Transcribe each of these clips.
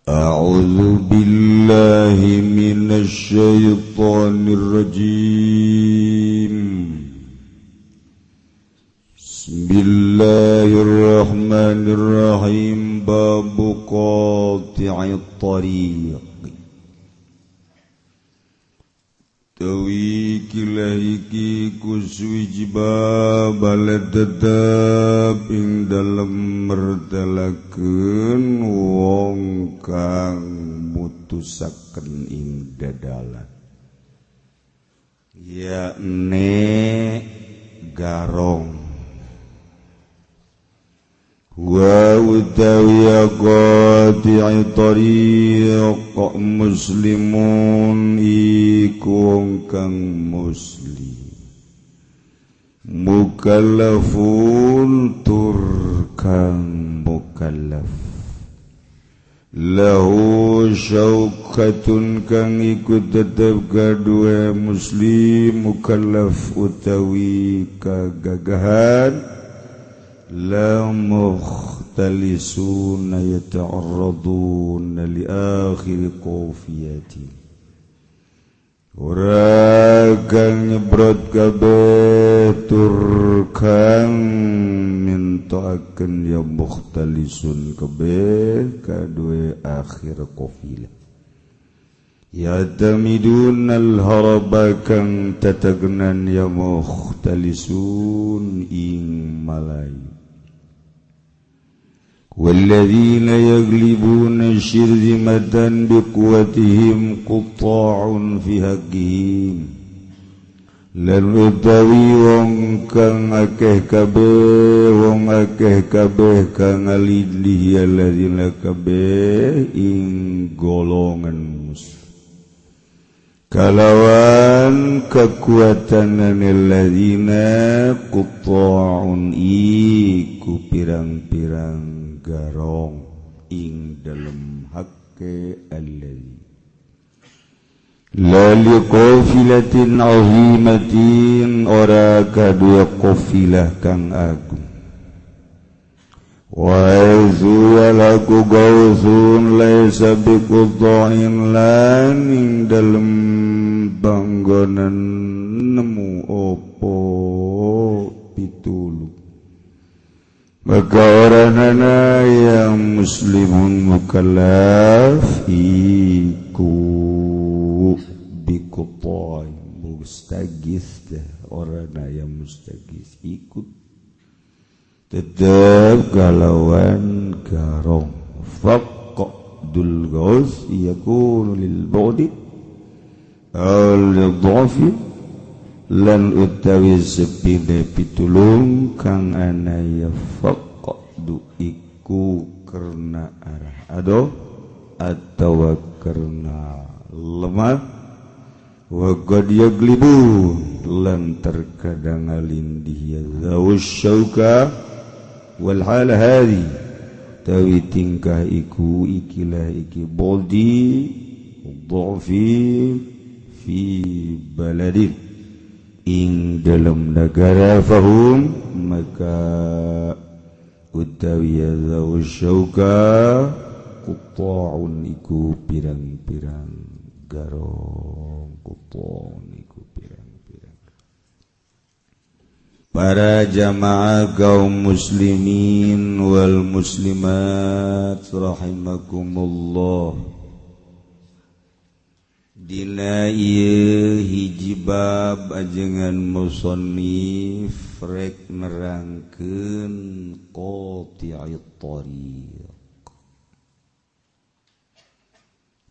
A'udzu billahi minasy syaithanir rajim. Bismillahirrahmanirrahim. Babu qati'it thariq. Tawi kilahiki kuswiji balad tetep ing dalem mertelakeun wong kang mutusaken ing dadalan yakne garong wa utawi qati'i thariq muslimun iku kang muslim mukallafun tur kang mukallaf lahu syauqatun kang iku tetep kadue muslim mukallaf utawi kagagahan la mukhtalisuna yata'arraduna li akhir qafiyati ora kang nyebrot kabeh tur kang mintoaken ya mukhtalisun kabeh kadue akhir qafilah yatamidun al-haraba kang tatagnan ya mukhtalisun ing malayu والذين يغلبون شرذمة بقوتهم قطاع في حقهم lan utawi wong kang akeh kabeh kang alidhi alladzina kabeh ing golongan musuh kalawan kekuatan alladzina quta'un iku pirang-pirang garong ing dalem hakke alladzi la liqafilatin azimatin ora kadua qafilah kang agung wa zuwalaku gausun laisa biquta'in lan ing dalem banggonan nemu opo pitulu maka orangana yang muslimun mukallaf iku bikutoy mustagis orangana yang mustagis ikut tetap galauan garong faqdul gaus yakunu lil bodi al-dhafi lan utawi sepine pitulung kang anaya faqdu iku karena arah ado atau karena lemah wa qad yaglibu lan terkadang alindih zawus syauka wal hal hadi tawi tingkah iku ikilah iki boldi dhafi fi baladin ing dalam negara fahum maka utawi zaw syauka quta'un iku pirang-pirang garong quta'un iku pirang-pirang para jamaah kaum muslimin wal muslimat rahimakumullah dina ieu hiji bab ajengan musannif rek nerangkeun qati'it thariq.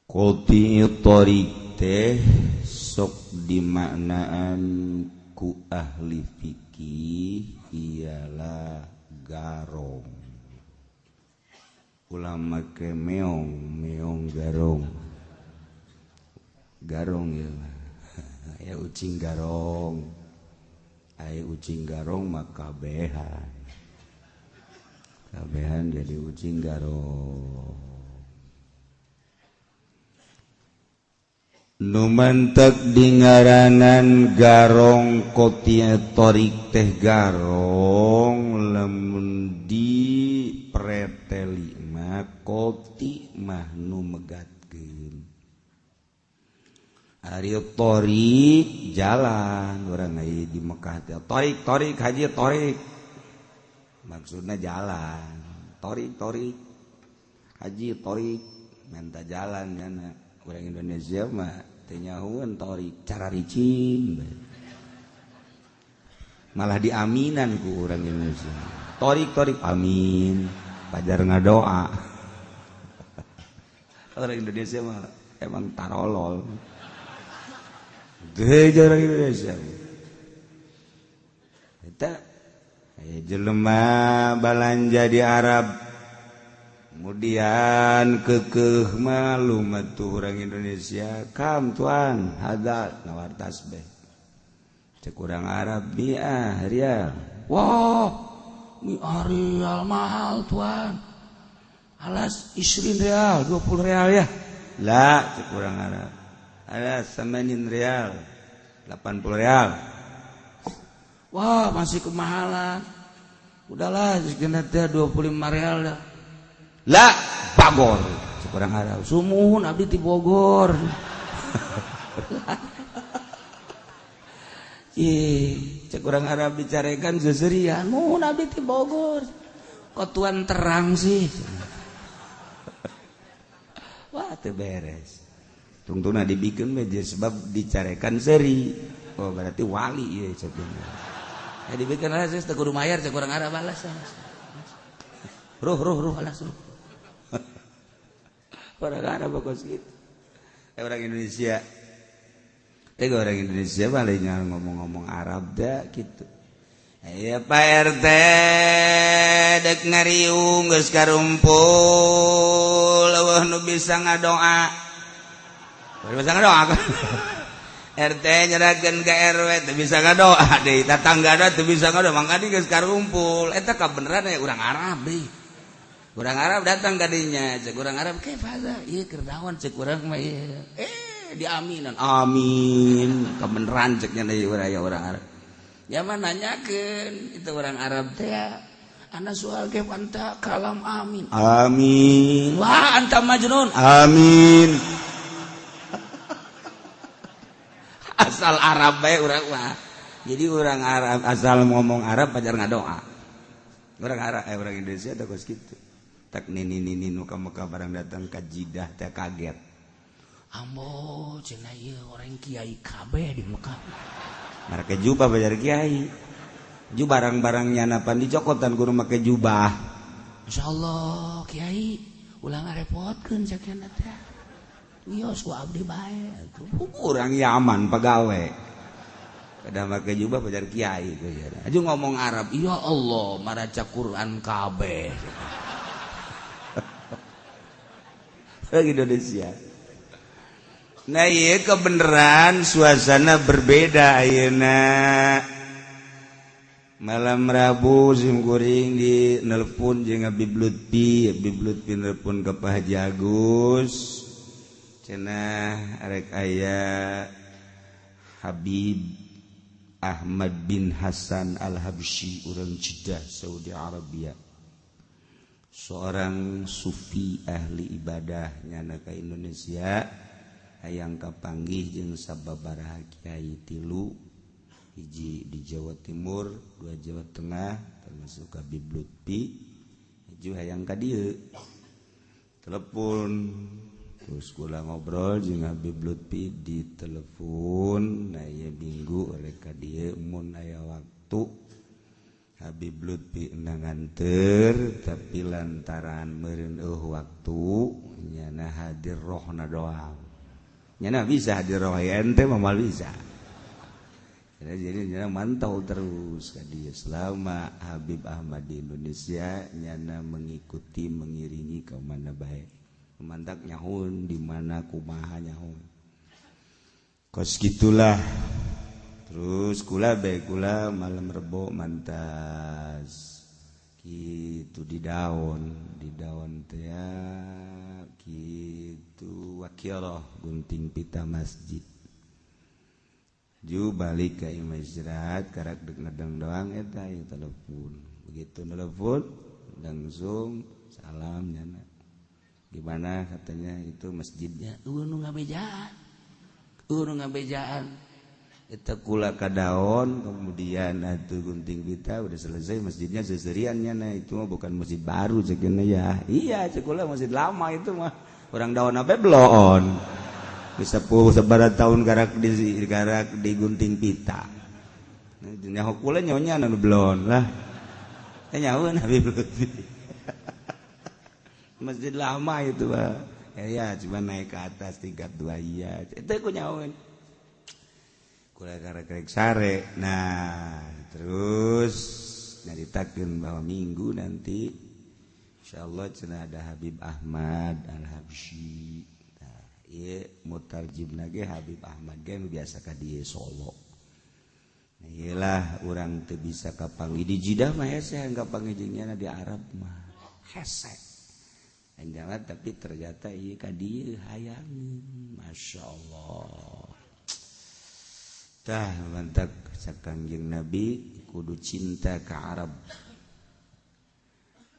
Qati'it thariq teh sok dimaknaan ku ahli fikih ialah garong. Ulama ke meong garong. Garong ya ucing garong maka kabehan jadi ucing garong numantak di ngaranan garong qati'it thariq teh garong lamun di preteli mah qati mah nu megatkeun ari torik jalan urang aya di Mekah teh torik haji torik maksudna jalan torik haji torik minta jalan nya urang Indonesia mah teu nyahoeun torik cara ricin malah diaminan ku urang Indonesia torik amin pajar ngadoa orang Indonesia mah emang tarolol geus orang Indonesia eta jelema balanja di Arab kemudian keukeuh malu matuh orang Indonesia kam tuan hadat nawar tasbih cek urang Arab biah rial wah Rial mahal tuan alas 20 real 20 real ya lah cek kurang Arab alas 80 real 80 real wah masih kemahalan udahlah sekian teh 25 real dah lah bagor cek kurang Arab sumuhun abdi ti Bogor cek orang Arab bicarekan seserian mun abdi ti Bogor kok tuan terang sih wah teu beres tungtuna dibikin meja sebab dicarekan seri oh berarti wali ieu cek ya dibikin alas teu kudu mayar cek orang Arab alas ruh alas orang Arab kos gitu orang Indonesia orang Indonesia palingnya ngomong-ngomong Arab dah gitu. Ayo Pak RT dek ngariung geus karumpul eueuh nu bisa ngadoa. Bisa ngadoa kan? RT nyerahkeun ka RW teu bisa ngadoa deui tatanggana teu bisa ngadoa mangga di geus karumpul eta kabeneran aya urang Arab deui. Urang Arab datang ka dinya cek urang Arab ke fada ieu keur daon cek urang mah ieu. Diaminan amin kebeneran ceknya dari orang Arab ya mah nanyakeun itu orang Arab teh ana soal ge anta kalam amin wah anta majnun amin asal Arab bae urang mah jadi orang Arab asal ngomong Arab pajar ngadoa orang Arab orang Indonesia teh geus kitu tak nini nu ka Mekah barang datang ka Jidah teh kaget ambo cenah ieu orang kiai kabeh di Mekah. Make jubah bajar kiai. Ju barang-barang nyanapan dicokotan kudu make jubah. Insyaallah kiai ulah ngarepotkeun sakiana teh. Wios ku abdi bae atuh. Urang Yaman pagawe. Kada make jubah bajar kiai tuh ya. Aju ngomong Arab, ya Allah maraca Quran kabeh. Lagi Indonesia. Nah iya kebenaran suasana berbeda ayeuna malam Rabu simkuring di nelpon jeung Habib Lutfi nelpon ka Pak Haji Agus cenah arek aya Habib Ahmad bin Hasan Al-Habsyi urang Jeddah Saudi Arabia seorang sufi ahli ibadah nyana ka Indonesia hayang kapanggih jeung sababaraha kiai tilu hiji di Jawa Timur dua Jawa Tengah termasuk Habib Lutfi hiji hayang ka dieu telepon terus kula ngobrol jeung Habib Lutfi di telepon na ieu minggu oleh ka dieu mun aya waktu Habib Lutfi nanganteur tapi lantaran meureun waktu nyana hadir rohna doang nyana bisa hadir roh ente mah bisa. Jadi nyana mantau terus ka dieu selama Habib Ahmad di Indonesia nyana mengikuti mengiringi ke mana bae. Mantak nyahun di mana kumaha nyahun. Kos gitulah. Terus kula malam Rebo mantas kitu di daun teh ya kitu wakilah gunting pita masjid ju balik ka imah istirahat karak dek ngedeng doang eta yang telepon begitu telepon langsung salam nyana Gimana katanya itu masjidnya nu ngabejaan eta kula ka daon kemudian atuh gunting pita udah selesai masjidnya seseriannya nah itu mah bukan masjid baru cekeuna ya iya cek kula masjid lama itu mah orang daon apa belon bisa sebarat tahun garak di gunting pita nyaho kula nyonya anu belon lah nyaho Habib Lutfi masjid lama itu Pak ya cuma naik ke atas tingkat 2 iya itu aku nyahoan kula karek sare nah terus nyaritakeun bahwa minggu nanti insyaallah cenah ada Habib Ahmad Al-Habsyi nah ieu mutarjimna ge Habib Ahmad ge biasa ka dieu Solo nah iyalah urang teu bisa kapanggih di Jidah mah hese kapanggih jeung nya di Arab mah hese jangan tapi ternyata iya ka dieu hayangin masyaallah tah mantap sakangjing Nabi kudu cinta ka Arab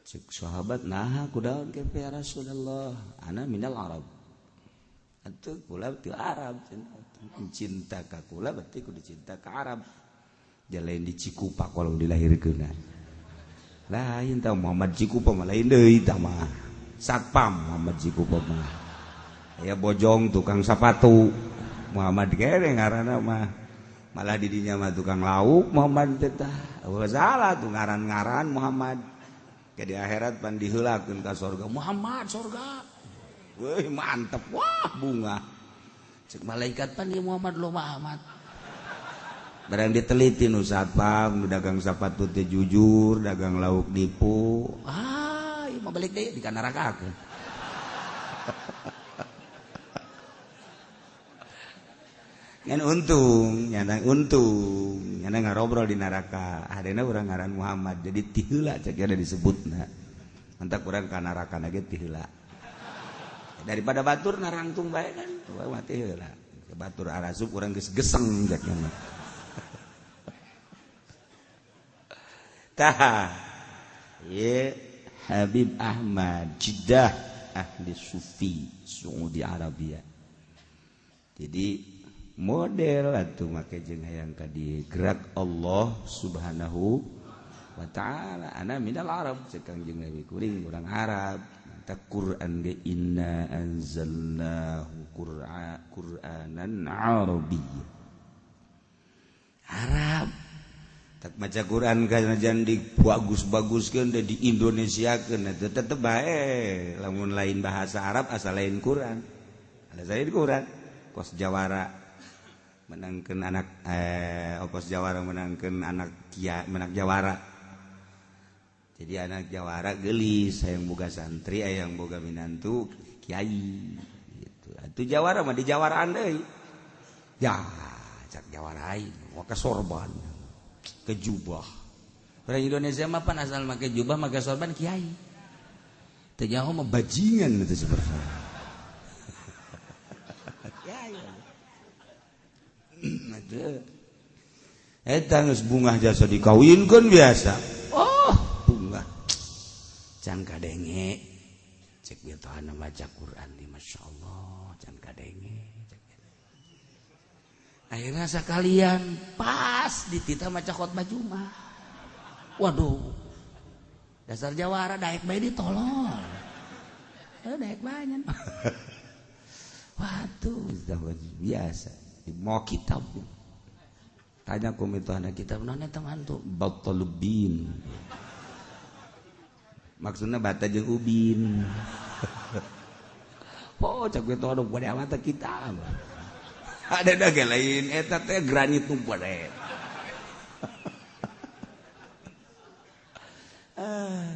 cek sahabat nah kudaon ke ya Rasulullah ana minal Arab atuh kula teu Arab cinta ka kula berarti kudu cinta ka Arab jalain di Cikupa kalau dilahirkeun lain tah Muhammad Cikupa mah lain deui tah mah satpam Muhammad Cikupa mah aya bojong tukang sapatu Muhammad kere ngaranna mah malah di dinya mah tukang lauk Muhammad teh tah salah tuh ngaran-ngaran Muhammad ke di akhirat pan diheulakeun ka surga Muhammad surga weuh mantep wah bunga cek malaikat pan ieu Muhammad lo Muhammad barang diteliti nu satpam nu dagang sapatu teh jujur dagang lauk nipu mau balik deh di neraka aku. Ngan untung, nyana ngarobrol di neraka. Hadena urang ngaran Muhammad, jadi tiheula cek ada disebutna. Mantak urang ka neraka na ge tiheula. Daripada batur narangtung bae kan, mah tiheula. Batur arasup urang geus geseng cek nya. Tah. Ye Habib Ahmad Jeddah ahli sufi Saudi Arabia jadi model atuh make jeung hayang ka dieu gerak Allah Subhanahu wa taala ana minal Arab cek Kangjeng Nabi kuring urang Arab ta Quran ge inna anzalnahu Qur'anan Arabiyyan Arab tak maca Quran kanajan dibagus-baguskeun da di Indonesiakeun eta tetep bae lamun lain bahasa Arab asal lain Quran ada lain Quran kos Jawara menangkeun anak kos Jawara menangkeun anak menang Jawara jadi anak Jawara geulis hayang boga santri hayang boga minantu kiai gitu atuh Jawara mah di Jawaraan deui ya cak Jawara aing maka sorban ke jubah orang Indonesia mah pan asal make jubah make sorban kiai teu nyaho mah bajingan itu seperti kiai eta geus bungah jasa dikawinkeun biasa oh bunga can kadenge cek betohana maca Quran di masyaallah can kadenge akhirnya sekalian pas ditita maca khotbah Jumat. Waduh. Dasar Jawara daek bae ditolol. Daek banyak. Waduh, biasa. Mau kitab. Tanya komitana kitab naon eta mantu Batalubin. Maksudna bata jeung ubin. Oh, cak we todong pada mata kitab. Ada dagang lain eta teh granit nu padet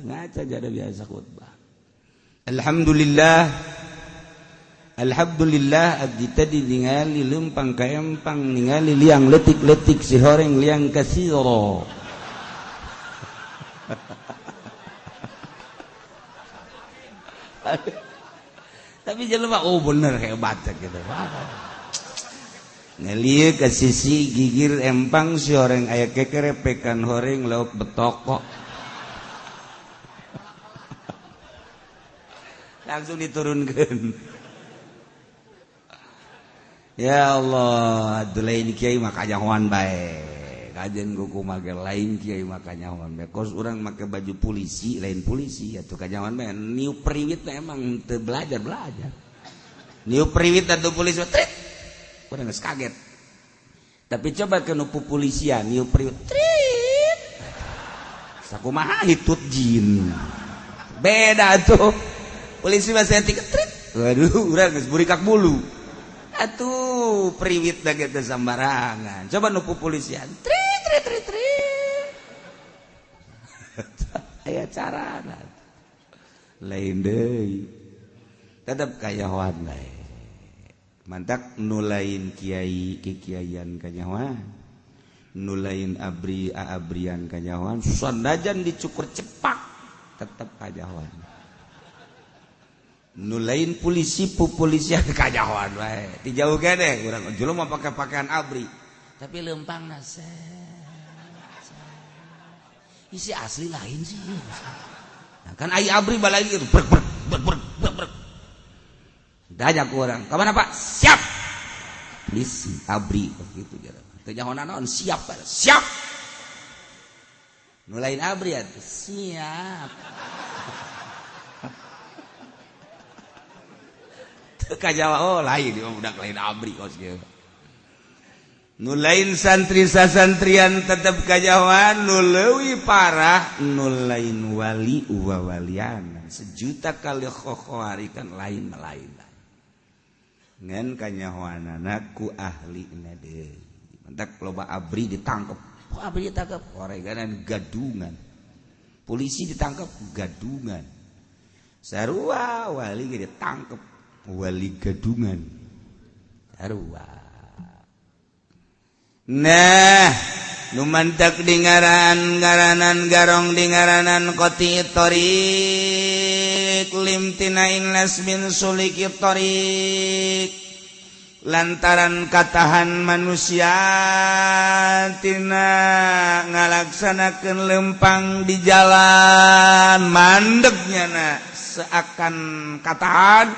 ngaca jada biasa khutbah alhamdulillah abdi tadi ningali leumpang ka empang ningali liang letik-letik si horeng liang kasiro tapi jelema oh bener hebat gitu ngelieu ke sisi gigir empang si horeng aya kekerepekan horeng lauk betoko langsung diturunkan. Ya Allah, atuh lain kiai mah kanyahoan bae. Kajen kuku make lain kiai mah kanyahoan bae. Kos urang make baju polisi, lain polisi atuh kanyahoan bae. Niu priwit emang teu belajar. Niu priwit atuh polisi tret. Urang geus kaget. Tapi coba ke nu polisian, niu priwit tret. Sakumaha hitut jin. Beda tuh. Polisi mah setik tret. Waduh, urang geus burikak bulu. Atuh priwit da gitu sambarangan. Coba nu polisian. Tri. Aya carana. Lain deui. Tetep kayahoan bae. Mantak nu lain kiai kikiaian kanyahoan. Nu lain abrian kanyahoan. Sandajan dicukur cepak tetep kanyahoan. Nu lain polisi pupolisian kanyahoan wae. Ti jauh gede urang julung mah pake pakaian abri. Tapi leumpangna isi asli lain sih. Nah, kan ai abri balagi gitu. Brek. Danya ku urang. Ka mana Pak? Siap. Polisi abri begitu gitu. Teu nyahoan naon siap. Siap. Nu lain abri atuh siap. Kajawa oh lain dia budak lain abri kos kieu. Nu lain santri sasantrian tetep kajawan, nu leuwih parah nu lain wali walian. Sejuta kali khokhari kan lain. Ngan kanyahoanana ku ahlina deui. Mentak loba abri ditangkep. Oh abri ditangkep oreganan gadungan. Polisi ditangkep gadungan. Sarua wali ge ditangkep wali gadungan sarua. Nah nu mantak di ngaranan garong di ngaranan qati tariq limtinain lasmin suliki tariq lantaran katahan manusia tina ngalaksanakeun lempang di jalan mandegnya na seakan katahan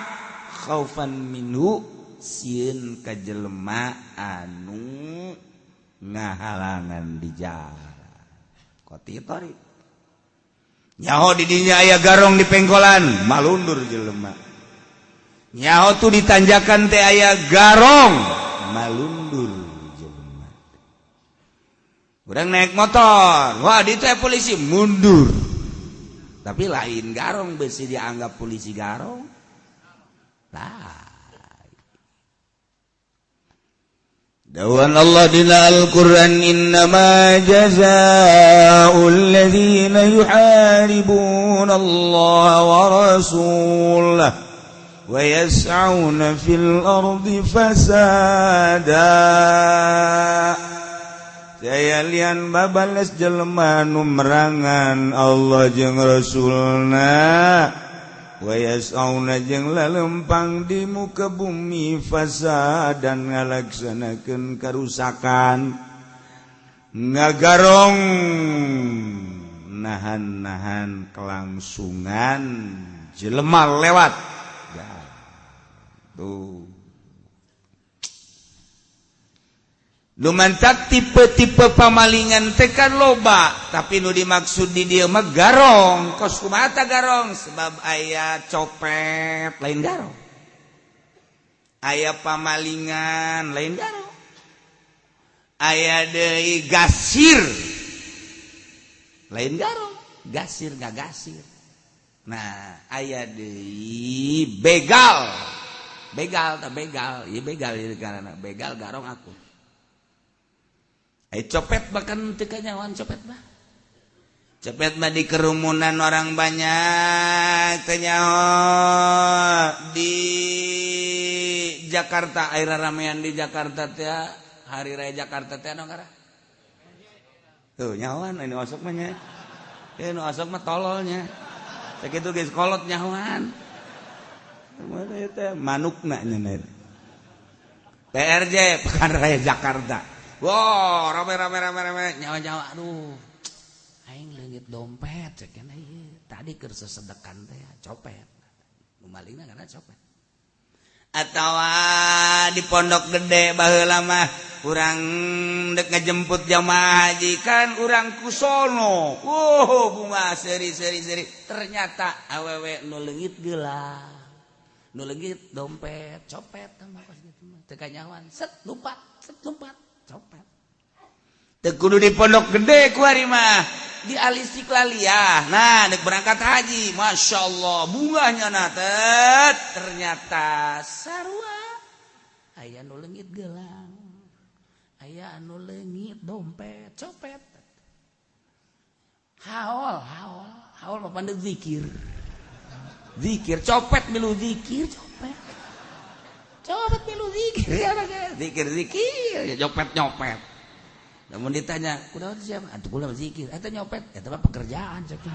khaufan minhu sieun ka jelema anu ngahalangan di jalan. Qati tariq. Nyaho di dinya aya garong di pengkolan, malundur jelema. Nyaho tu di tanjakan teh aya garong, malundur jelema. Urang naik motor, wah di teh polisi mundur. Tapi lain garong besi dianggap polisi garong. Dawan Allah dina Al-Quran innama jazaa'ul ladzina yuharibuna Allah wa rasulah wa yas'auna fil ardi fasada. Saya lian babales jelema nu merangan Allah jeung Rasulna wa yas'auna jeung lalempang di muka bumi fasad dan ngalaksanakeun karusakan ngagarong nahan kelangsungan jelema lewat ya, tuh lumantak tipe-tipe pamalingan tekan loba tapi nu dimaksud di dieu mah garong. Kos kumaha ta garong? Sebab aya copet lain garong, aya pamalingan lain garong, aya deui gasir lain garong, gasir gagasir. Nah aya deui begal ta begal ieu begal ieu karana begal garong aku. Copet bahkan teu kanyahoan copet mah. Copet mah di kerumunan orang banyak teu nyaho. Di Jakarta air ramean di Jakarta teh hari raya Jakarta teh anu ngara. Tuh nyahoan ini osok mah nya. Ini osok mah tololnya. Sakitu geus kolot nyahoan. Mana teh manukna nya. PRJ Pekan Raya Jakarta. Wow, rame nyawa-nyawa aduh. Aing leungit dompet ceuk ieu. Tadi keur sesedekan teh copet. malingna karena copet. Atau di pondok gede baheula mah urang dek ngajemput jamaah haji kan urang kusono. Bunga seri ternyata awewe nu leungit gelang. Nu leungit dompet, copet mah pas kitu mah. Teu kanyawan, set lompat, copet. Teu kudu di pondok gede ku ari mah. Di Alistiqlaliyah. Nah, dek berangkat haji, Masya Allah, bunganya natet, ternyata sarua. Aya nu leungit gelang, aya anu leungit dompet, copet. Haol mah pandeu zikir. Zikir, copet milu zikir, copet. Copet milu zikir, zikir, ya nyopet. Namun ditanya, kunaon siapa? Atuh kula zikir, eta nyopet, eta mah pekerjaan sakitu.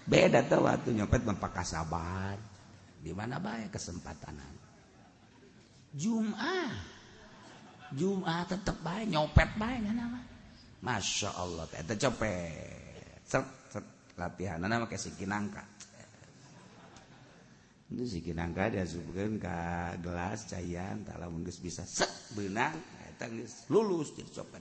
Beda tuh waktu nyopet mah pakasaban. Di mana bae kesempatan. Jumat tetep bae nyopet bae nama. Masya Allah, eta copet. Set latihan nama kayak sikinangka. Itu sikinangka diasupkeun ka gelas caian, tah lamun geus bisa set beunang eta geus lulus jadi copet.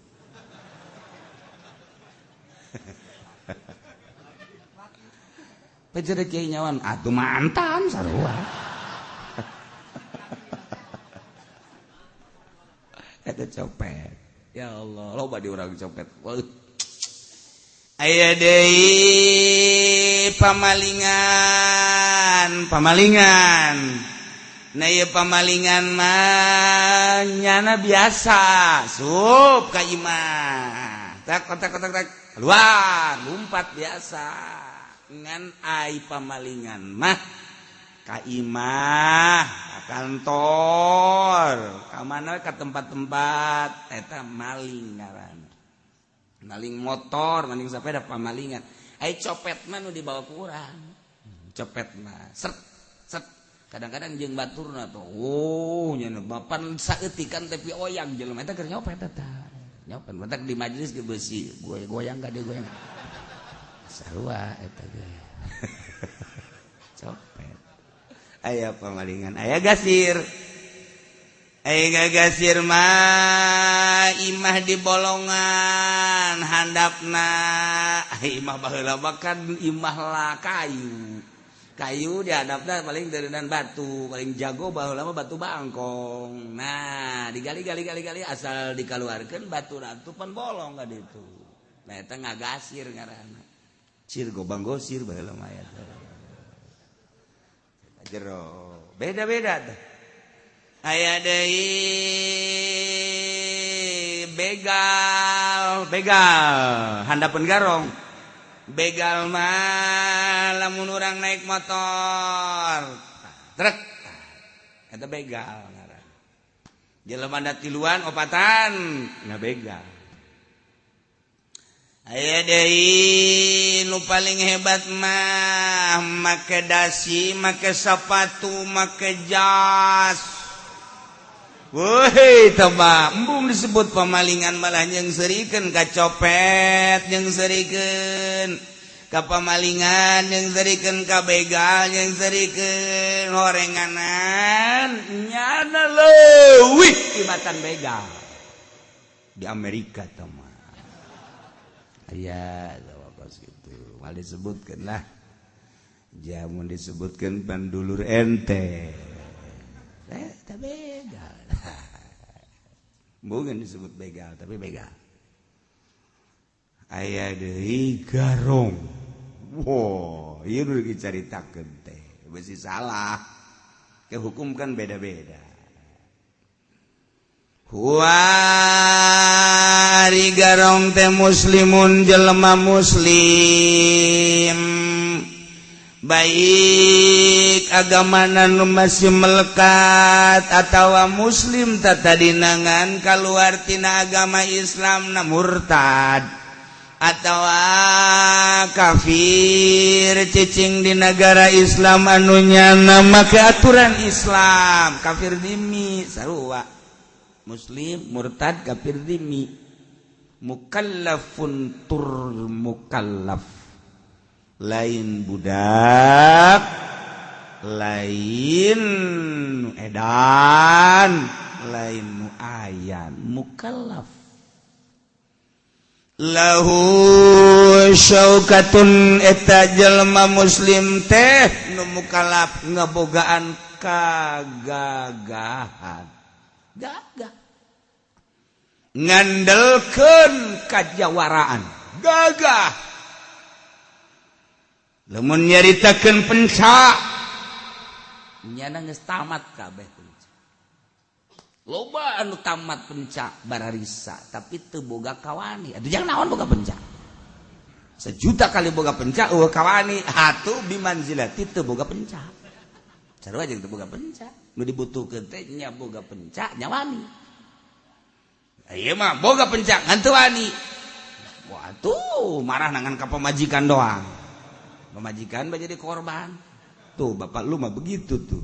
Pejer kieu nyawan atuh mantan sarua. Eta copet. Ya Allah, loba di urang copet. Aya deui pamalingan. Nah ieu pamalingan mah nyana biasa, sup ka imah. Tak keluar, lumpat biasa. Ngan ai pamalingan mah ka imah, ka kantor, ka mana ka tempat-tempat eta maling ngaranna. Maling motor, maling sepeda pamalingan. Ai copet mah nu dibawa ku urang. Copet mah set. Kadang-kadang jeung baturna tuh. Nya bapan saeutikan tapi oyang jelema eta keur nyopet eta. Nyopet batak di majelis ge beusi, goyang ka dieu goyang. Sarua eta ge. Copet. Aya pamalingan, aya gasir. Aya gasir mah imah di bolongan handapna. Imah baheula mah kan imah lah kayu di handapna paling deureunana batu, paling jago baheula mah batu bangkong. Nah, digali asal dikaluarkeun baturna teh pan bolong ka ditu. Nah eta ngagasir ngaranna. Sir gobang gosir baheula mah eta. Jero beda-beda teh. Aya deui begal handapeun garong. Begal mah lamun urang naik motor. Trek. Eta begal ngaranna. Jelema da tiluan opatan, nah begal. Aya deui nu paling hebat mah make dasi, make sepatu, make jas. Woi tebak, embung disebut pamalingan malah nyengseureikeun ka copet, nyengseureikeun ka pamalingan, nyengseureikeun ka begal, nyengseureikeun horenganan, nyana leuwih tibatan begal. Di Amerika teh mah. Aya kos kitu, mal disebutkeun lah. Jamun disebutkeun bandulur ente. Eta begal. Bukan disebut begal, tapi begal. Aya deui garong. Wow, ieu nu dicaritakeun teh. Beusi salah. Ke hukum kan beda-beda. Huari garong teh muslimun jelema muslim. Baik agamana nu masih melekat atawa muslim tatadinangan kaluar tina agama Islam na murtad atawa kafir cicing di negara Islam anu nyana make aturan Islam kafir dimi sarua muslim murtad kafir dimi mukallafun tur mukallaf lain budak, lain edan, lain muayyan, mukallaf. Lahu syaukatun eta jelma muslim teh nu mukallaf ngabogaan kagagahan, gagah ngandelkeun kajawaraan, gagah lamun nyaritakeun penca nyana geus tamat kabeh penca. Loba anu tamat penca bararisa tapi teu boga kawani. Atuh jangan naon boga penca. Sejuta kali boga penca eueuh kawani, atuh bimanzilati teu boga penca. Sarua jeung teu boga penca. Nu dibutuhkeun teh nya boga penca nya wani. Ieu mah boga penca ngan teu wani. Wah tuh marah nangan ka pamajikan doang. Pemajikan mah jadi korban. Tuh bapak lu mah begitu tuh.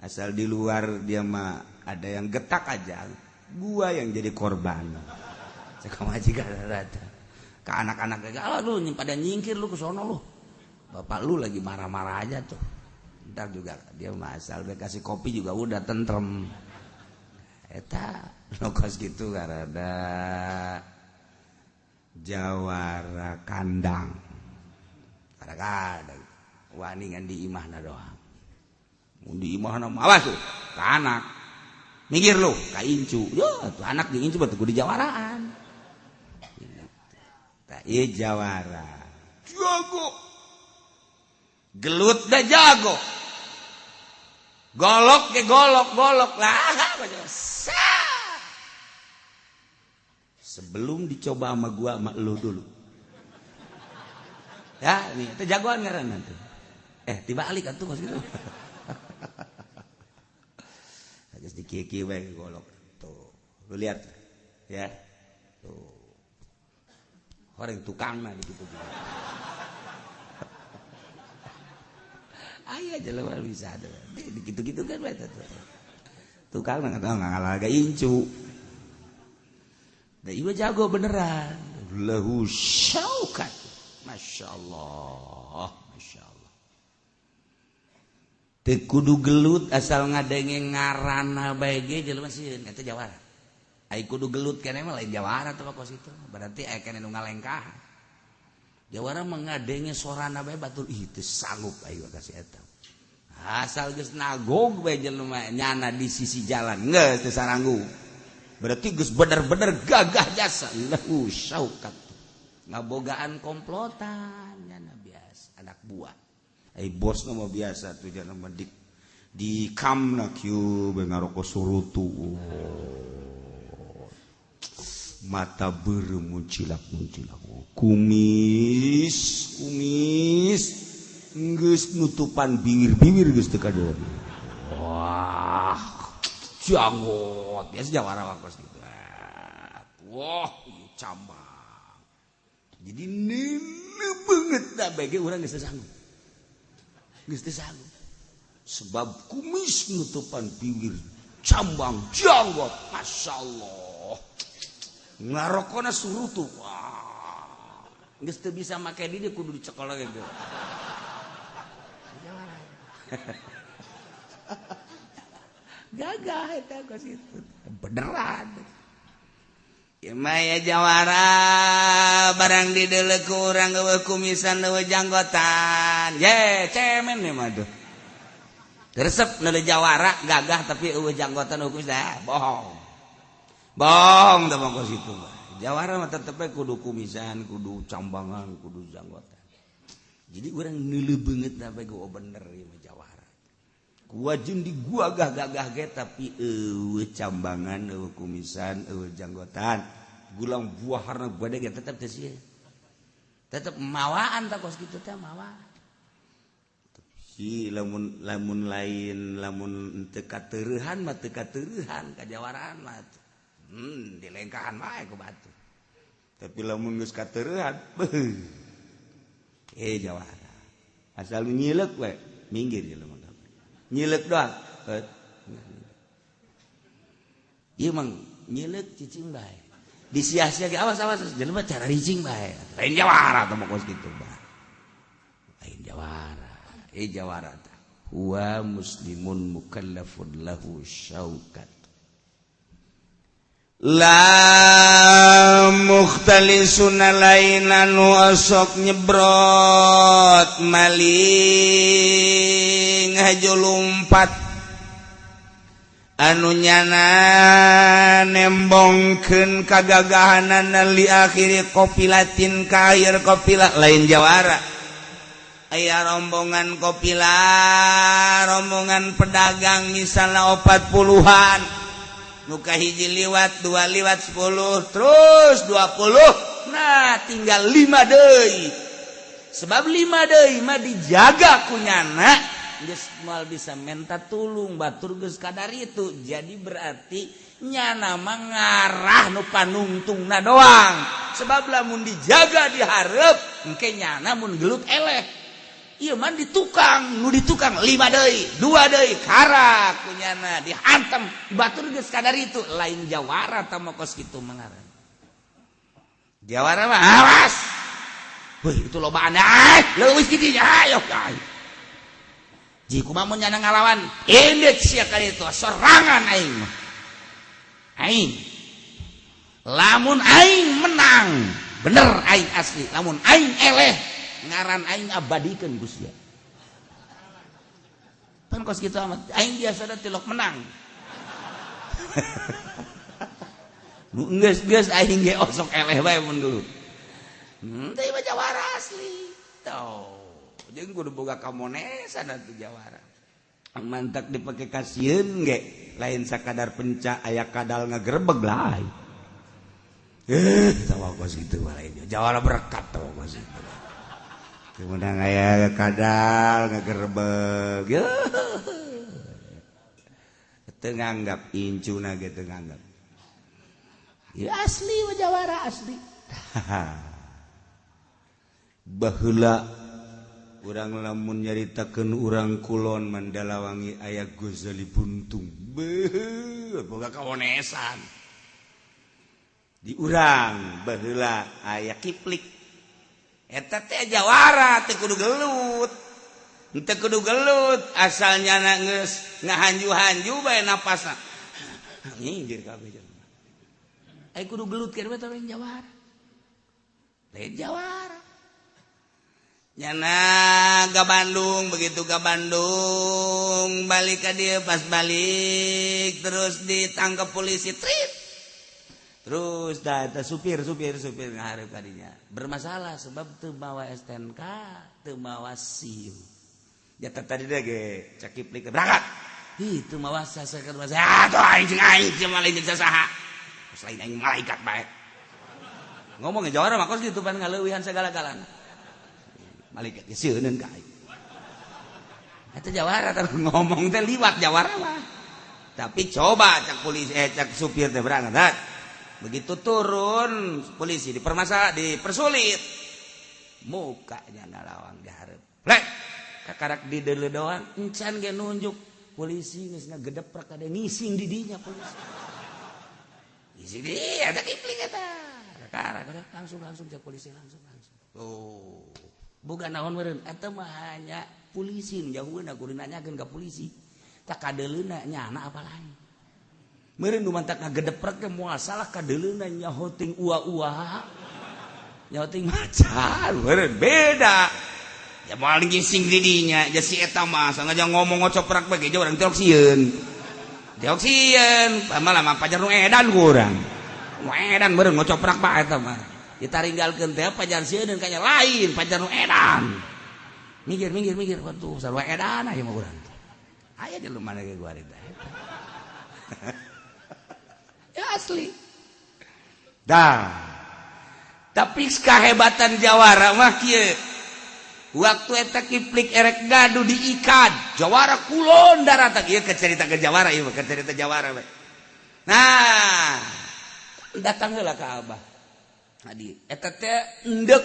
Asal di luar dia mah ada yang getak aja, gua yang jadi korban. Cek majikan rata. Ke anak-anak aja, lu pada nyingkir lu ke sono lu. Bapak lu lagi marah-marah aja tuh. Ntar juga dia mah asal dia kasih kopi juga udah tentrem. Eta lokos gitu karada jawara kandang. Kadang-kadang wani ngan di imahna doang. Mun di imahna mah awas tuh ka anak. Minggir lu ka incu. Yo tuh anak di incu batu di jawaraan. Tah ieu jawara. Jago. Gelut da jago. Golok ke golok lah. Sebelum dicoba sama gua sama lu dulu. Ya, ini itu jagoan ngaranna tuh. Tiba alik atuh kos gitu. Geus dikiki we golok. Tuh. Lu lihat ya. Tuh. Horeng tukangna gitu. Aya jelema bisa tuh. Gitu-gitu kan we tuh. Tukangna enggak ngalaga incu. Da ieu jago beneran. Lahu syaukat. Masya Allah. Teu kudu gelut asal ngadenge ngaranna bae ge jelema sieun eta jawara. Ai kudu gelut keneh mah lain jawara teh kos itu. Berarti aya keneh nu ngalengkah. Jawara mah ngadenge sorana bae batur ih teu sanggup ayeuna kasih eta. Asal geus nagog bae jelema nyana di sisi jalan geus teu saranggu. Berarti geus bener-bener gagah jasa. Lahu syaukat. Ngabogaan komplotan nyana biasa anak buah. Bos nama biasa tuh jangan mendik di kam nak kieu bengaroko surutu. Mata bermuncilak kumis geus nutupan bibir geus teu kadeung. Wah janggot biasa jawara wakos gitu. Wah cambang. Jadi nene banget dah bagi orang geus sanggup. Geus teu sanggup. Sebab kumis nutupan bibir, cambang, janggot, masyaallah. Ngarokona surutu. Wah. Geus teu bisa make di dia kudu dicekol lagi gitu. Gagah eta kos itu. Beneran. Maya jawara barang didelek urang eueuh kumisan eueuh janggotan. Ye, cemen nih mah tuh. Resep neuleuh jawara gagah tapi eueuh janggotan eueuh kumis dah bohong. Bohong teh mah situ. Jawara mah tetep kudu kumisan, kudu cambangan, kudu janggotan. Jadi urang neuleuh beungeut da bae bener ieu mah jawara. Kuajeun di gua gagah ge tapi eueuh cambangan, eueuh kumisan, eueuh janggotan. Gulang buaharna bade ge tetep teh sieun. Tetep mawaan ta kos kitu teh mawaan. Si lamun lain lamun teu kateurehan mah teu kateurehan kajawaraan mah. Dilengkahan wae ku batu. Tapi lamun geus kateurehan, beuh. Jawara. Asal nyileuk we, minggir jelema. Nyileuk doang. Ieu mang nyileuk cicing bae. Disia-sia ge awas jelema cara ricing bae. Lain jawara teh mah kos kitu bae. lain jawara jawara huwa muslimun mukallafun lahu syaukat la mukhtalisuna lain anu osok nyebrot maling hajulumpat anu nyana nembongkeun kagagahanan li akhiri kopilatin ka akhir kopilah lain jawara aya rombongan kopilah rombongan pedagang misalnya 40-an nuka hiji liwat 2 liwat 10 terus 20 nah tinggal 5 deui sebab 5 deui mah dijaga kunyana geus moal bisa minta tulung batur geus kadar itu jadi berarti nyana mah ngarah nu panungtungna doang sebab lamun dijaga dihareup engke nyana mun gelut eleh ieu mah ditukang nu ditukang 5 deui 2 deui kara kunyana dihantam batur geus kadar itu lain jawara tah mah kos kitu mangaran jawara mah awas weuh itu lobaan leuwih kidinya ayo jiku mah mun nyana ngalawan indeks sia kali itu sorangan aing mah aing lamun aing menang bener aing asli lamun aing eleh ngaran aing abadikeun Gusti pan kos kitu amat aing biasa da tilok menang nu geus aing ge osok eleh bae mun dulu teh mah jawara asli tuh jeung kudu boga kamonesan atuh jawara mantak dipake kasieun ge lain sakadar penca aya kadal ngagerebeg lain tawa kos kitu mah lain jawara berkat tawa kos kitu kemudian aya kadal ngagerebeg teu nganggap incuna ge teu nganggap ya asli mah jawara asli baheula urang lamun nyaritakeun urang kulon Mandalawangi aya Ghazali Buntung boga kawonesan di urang baheula aya Kiplik eta teh jawara teu kudu gelut teu kudu gelut asal nyana geus ngahanju-hanju bae napasna nyinggir kabeh aya kudu gelut keur eta lain jawara lain jawara nyana ke Bandung begitu ke Bandung balik ke dia pas balik terus ditangkap polisi trit terus dah supir ngaharep kadinya bermasalah sebab teu bawa STNK teu bawa SIM jata tadi deh ge cakiplik berangkat itu mawa sasakeun mah atuh aing cuma lain jeung saha selain aing malaikat bae ngomong jawara mah kos kitu pan ngaleuwihan sagala-galana malaikat geseuneun ka aing eta jawara teh ngomong teh liwat jawara mah tapi coba cak polisi cak supir teh berangkat begitu turun polisi dipersulit mukanya nalawang dihareup lek kakarak di deuleu doang encan ge nunjuk polisi geus ngagedeprek kade ngising di dinya polisi ngisi di ada Kipling eta kakarak langsung cak polisi langsung oh boga naon meureun eta mah hanya polisi jauheuna kudu nanyakeun ka polisi tak kadeleuna nyana apa lain meureun nu mantak ngagedeprek ge moal salah kadeleuna nyaho ting ua-ua nyaho ting macan meureun beda ya moal ngising di dinya ja si eta mah sangaja ngomong ngocoprak bae ge urang tiok sieun pamalah mah pajar nu edan ku urang nu edan meureun ngocoprak bae eta mah ditaringgalkeun teh pajar sieun kanya lain pajar nu edan mikir waduh sarua edan aya mah urang aya di lumana ge gua eta ya asli dah tapi kahebatan jawara mah kieu waktu eta Kiplik erek gaduh diikat jawara kulon darata ieu kecerita ke jawara ieu kecerita jawara we nah datang heula ka Abah Adi, eta teh endek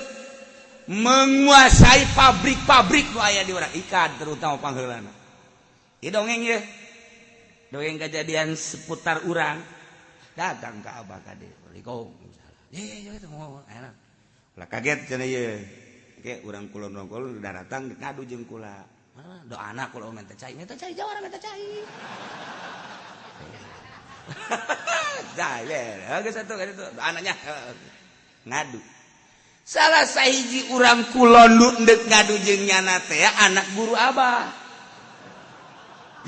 menguasai pabrik-pabrik nu aya di urang ikan terutama pangheulana. Ieu dongeng ye. Dongeng kejadian seputar urang. Datang ka Abah kade. Waalaikumsalam. Ye eta ngomong enak. Lah kaget cenah ieu. make urang kulon nongkol daratang ngadu jeung kula. Do anak kula minta cai jawara minta cai. Dah, geus atuh kan itu anaknya ngadu. Salah sahiji urang kulon nu deuk ngadu jeung nyana teh anak guru Abah.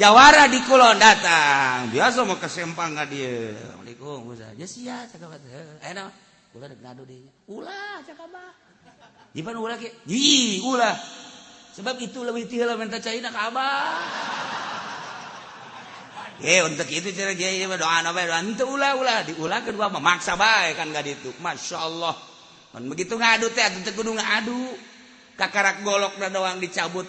Jawara di kulon datang, biasa mau kesempang ka dieu. Assalamualaikum Ustaz. Ya sia cakap teh. Ayeuna kula deuk ngadu deui. Ulah cakap Abah. Jipan ulah ge. Ulah. Sebab itu lebih tiheula minta caina ka Abah. Untuk itu cara kiai mah doa bae doa henteu ulah diulahkeun gua mah maksa bae kan ka ditu. Masyaallah. Mun begitu ngadu teh atuh teu kudu ngadu. Kakarak golokna doang dicabut.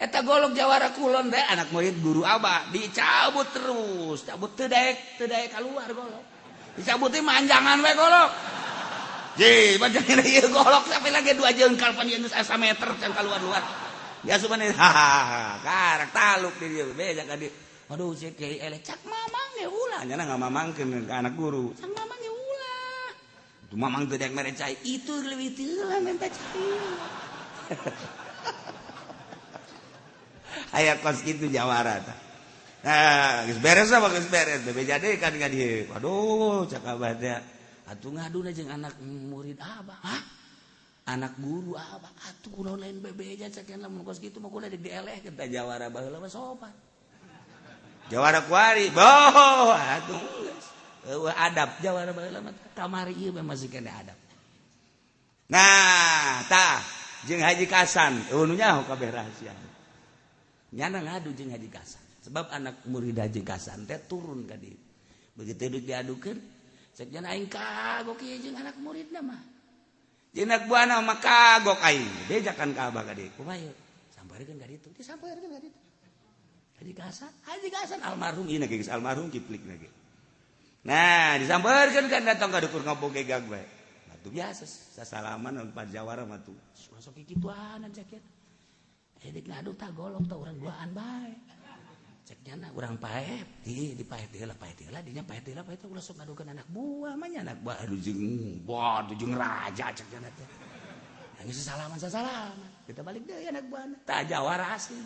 Eta golok jawara kulon teh anak murid guru Abah dicabut terus, cabut teu daek keluar golok. Dicabut teh manjangan we golok. Ye, manjangan ieu golok sampai lagi 2 jengkal pan geus asa meter can keluar-luar. Ya subhanallah, karak taluk di dieu beja ka dieu. Aduh cek kiai eleh cak mamang ge ulah nya ngamamangkeun ka anak guru. Cak mamang ge ulah. Tu mamang teu daek mere cai, itu leuwih teulah minta cai. Aya kos kitu jawara tah. Nah, geus beres apa geus beres bebeja deui kan ka dieu. Waduh cak Abah teh atuh ngaduna jeung anak murid Abah. Hah? Anak guru Abah atuh kunaon lain bebeja cak lamun kos kitu mah kudu dielehkeun tah jawara baheula mah sopan. Jawara kuari, boh, atuh geus. Eueuh adab jawara baheula mah kamari ieu mah masih kena adab. Nah, tah jeung Haji Kasan, nu nyaho kabeh rahasia. Nyana ngadu jeung Haji Kasan. Sebab anak murid Haji Kasan teh turun ka dieu. Begitu deuk diadukeun, cek jan aing kagok ieu jeung anak muridna mah. Jeung anak buahna mah kagok aing. Bejakan ka Abah ka dieu. Kumaha ieu? Samparikeun ka ditu. Disamparikeun ka ditu. Haji Kasan almarhum ieu geus almarhum kiplikna ge. Nah, disampeurkeun kan datang ka dukur ngaboge gag bae. Batu biasa sasalaman empat jawara mah tuh. Sok kikituanan cek ya. Dik ngadu tah golok tah urang duaan bae. Cek nya urang paeh, dipaeh deula dinya paeh deula ulah sok ngadukeun anak buah mah nya anak buah aduh jeung raja cek nya teh. Geus sasalaman. Kita balik deui anak buahna. Tah jawara asli.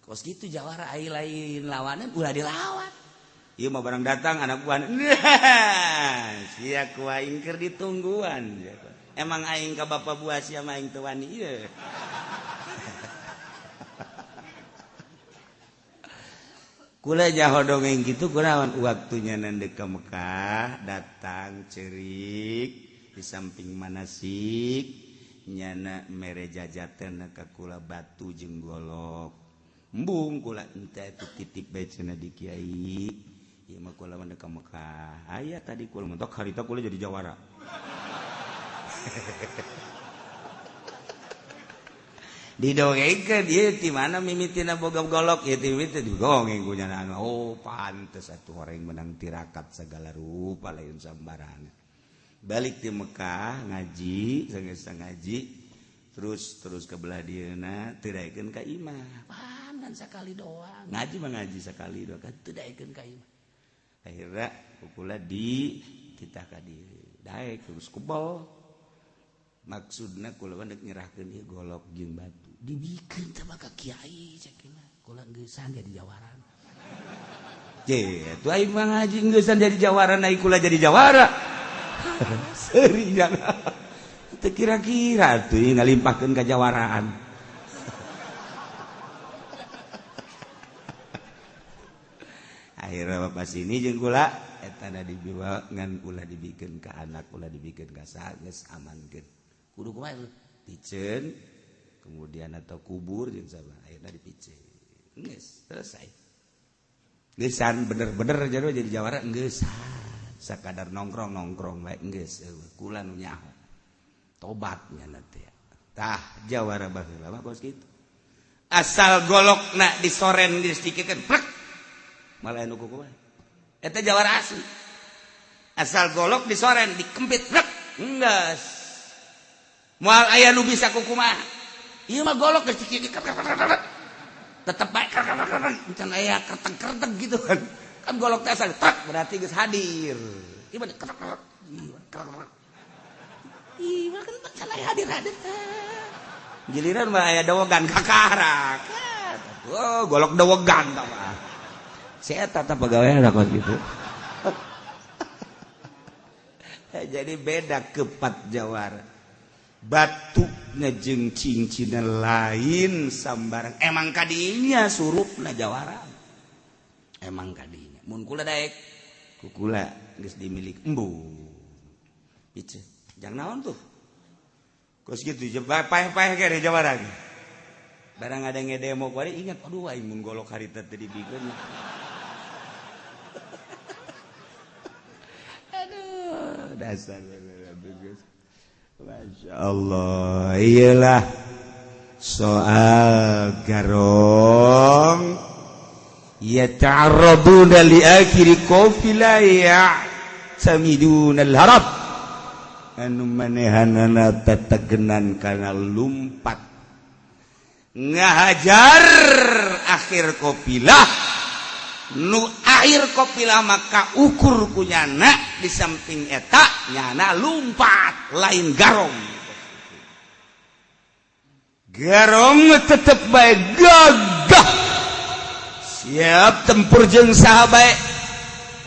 Kos gitu jawara ai lain lawanan ulah dilawan. Ieu mah barang datang anak buah. Sia ku aing keur ditungguan. Emang aing ka bapak buah sia mah aing teu wani ieu. Kula jaho dongeng kitu kunaon waktunya nandek ka Mekah datang ceurik di samping manasik nyana mere jajaten ka kula batu jeung golok. Embung kula ente itu titip bae cenah di kiai. Ieu mah kula mah ka Mekah. Aya tadi kula mentok harita kula jadi jawara. Didongengkeun ieu ti mana mimitina boga golok ieu ti mimiti digongeng ku nyana. Oh pantes atuh horeng menang tirakat segala rupa lain sambaranna. Balik ti Mekah ngaji, sanggeus ngaji terus ke belah dieuna teu daekeun ka imah. Panan sakali doang. Ngaji mah ngaji sakali doang, teu daekeun ka imah. Akhirna kula di titah ka dieu. Daek terus kubol. Maksudna kula hendak nyerahkeun ieu golok jeung batu. Dibikeun teh ka kiai cekina. Kula geussan jadi jawaran. Tuh aing mah ngaji geussan jadi jawaran aing kula jadi jawara. Serius. Teu kira-kira tuh ngalimpahkeun ka jawaraan. Akhirnya bapak sini jeung kula eta da dibawa ngan ulah dibikeun ka anak, ulah dibikeun ka saha geus amankeun. Kudu kumaha piceun kemudian atau kubur jeung sabaraha akhirna dipiceun. Geus selesai. Geusan bener-bener jadi jawara geussan. Sakadar nongkrong bae geus kula nu nyaho. Tobat nya teh. Tah jawara baheula mah kos kitu. Asal golokna disoren geus dikikeun plek. Malah anu kumaha. Eta jawara asli. Asal golok disoren dikempit plek. Geus. Moal aya nu bisa kumaha. Ieu mah golok geus dikikeun. Tetep bae encan aya kerteng-kerteng gitu kan. Kan golok teh asal tak berarti geus hadir. Ieu mah kertek. Iya kan salah hadir giliran mah aya dawegan kakarak golok dawegan tah mah si eta teh pagaweana kos gitu. Jadi beda kepat jawara batukna jeung cincinna lain sambarang emang kadinya surupna jawara emang kadinya mun kula daek ku kula geus dimiliki embu ieu jang naon tuh kos gitu paeh-paeh ge di jawara ge barang ada ngedemo ku ingat aduh aing mun golok harita teh dibikeun aduh dasar Masya Allah iyalah soal garong ya ta'arraduna li akhiri qafila ya samidunal harab anu manehanana tatagenan kana lumpat ngahajar akhir qafilah nu akhir qafilah maka ukur kunyana di samping eta nyana lumpat lain garong tetep bae gagah siap tempur jeung saha bae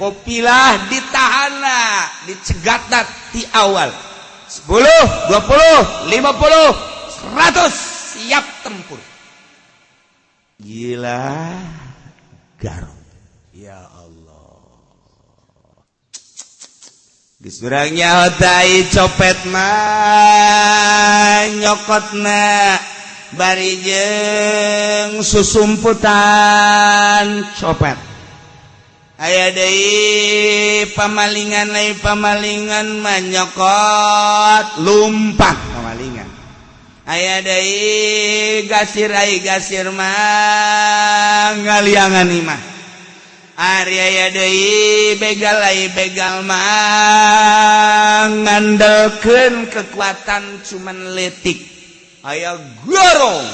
qafilah ditahana dicegatna ti awal 10 20 50 100 siap tempur gila garong ya disurangnya hotai copet mah nyokotna bari jeung susumputan copet aya deui pamalingan mah nyokot lumpat pamalingan aya deui gasir mah ngaliangan imah ari aya deui begal mah ngandalkeun kekuatan cuman letik aya garong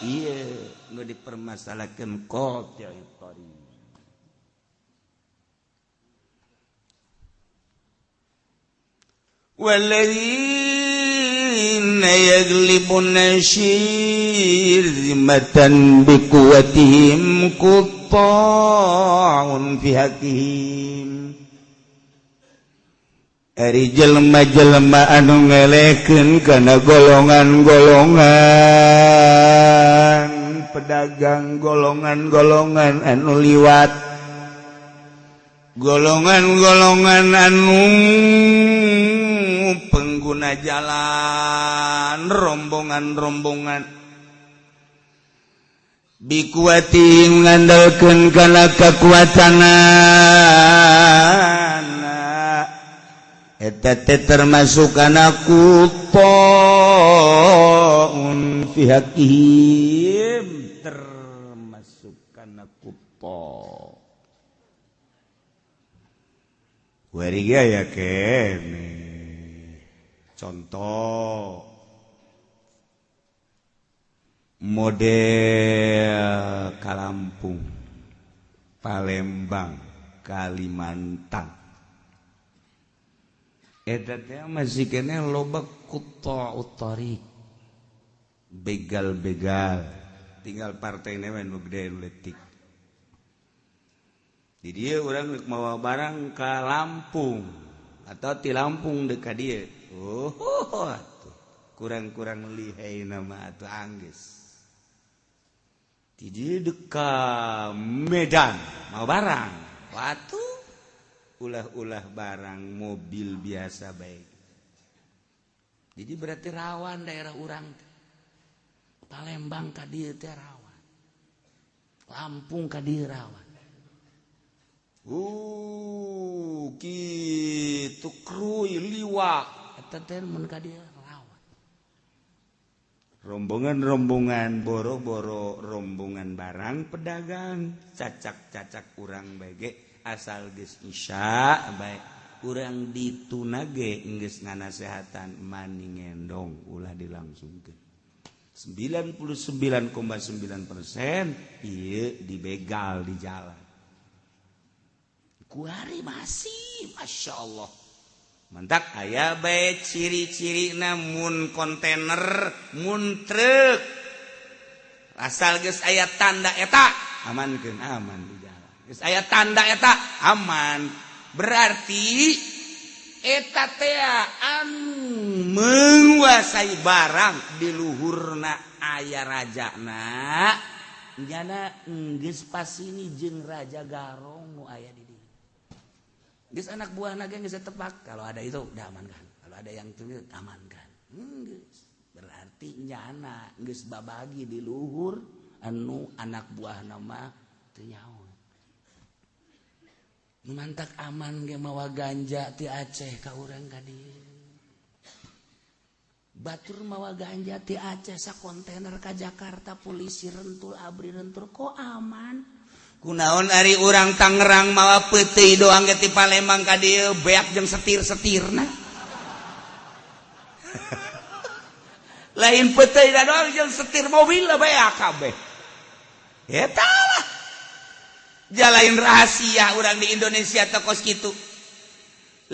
ieu nu dipermasalahkeun qofya tari walladzina yaglibuna syirmatan biquwatihim ta'un fi hakim ari jelema-jelema anu ngelekeun kana golongan-golongan pedagang golongan-golongan anu liwat golongan-golongan anu pengguna jalan rombongan-rombongan bikuati ngandalkeun kana kakuatanana eta teh termasuk kana kupaun fi hakim termasuk kana kupa wariga ya kene contoh model Kalampung, Palembang, Kalimantan. Eta teh masih kene loba kutta utarik. Begal-begal. Tinggal partainya we nu gede nu leutik. Di dieu urang mawa barang ka Lampung atau ti Lampung deuk ka dieu. Oh, atuh. Kurang-kurang lihai nama atuh anggeus. Di deka Medan mau barang waktu ulah-ulah barang mobil biasa baik jadi berarti rawan daerah urang Palembang ka dieu teh rawan Lampung ka dieu rawan kitu kruy liwak eta teh mun ka dieu rombongan-rombongan boro-boro rombongan barang pedagang cacak-cacak urang bege asal geus isya bae urang dituna ge geus nganasehatan mani ngendong ulah dilangsungkeun 99,9% ieu dibegal di jalan ku hari masih Masya Allah mantap aya bae ciri-cirina mun kontainer mun truk asal geus aya tanda eta amankeun aman di jalan geus aya tanda eta aman berarti eta teh menguasai barang di luhurna aya rajana nyana geus pasini jeung raja garong nu aya di dieu geus anak buahna ge geus tebak kalau ada itu udah amankan kalau ada yang tulis amankan geus berarti nyana geus babagi di luhur anu anak buahna mah teu nyaho nu mantak aman ge mawa ganja ti Aceh ka urang ka dieu batur mawa ganja ti Aceh sa kontainer ka Jakarta polisi rentul abri rentul kok aman kunaon ari urang Tangerang mawa peuteuy doang ge ti Palembang ka dieu beak jeung setir-setirna lain peuteuy da doang jeung setir mobil lah beak kabeh eta lah jalain rahasia urang di Indonesia teh kos kitu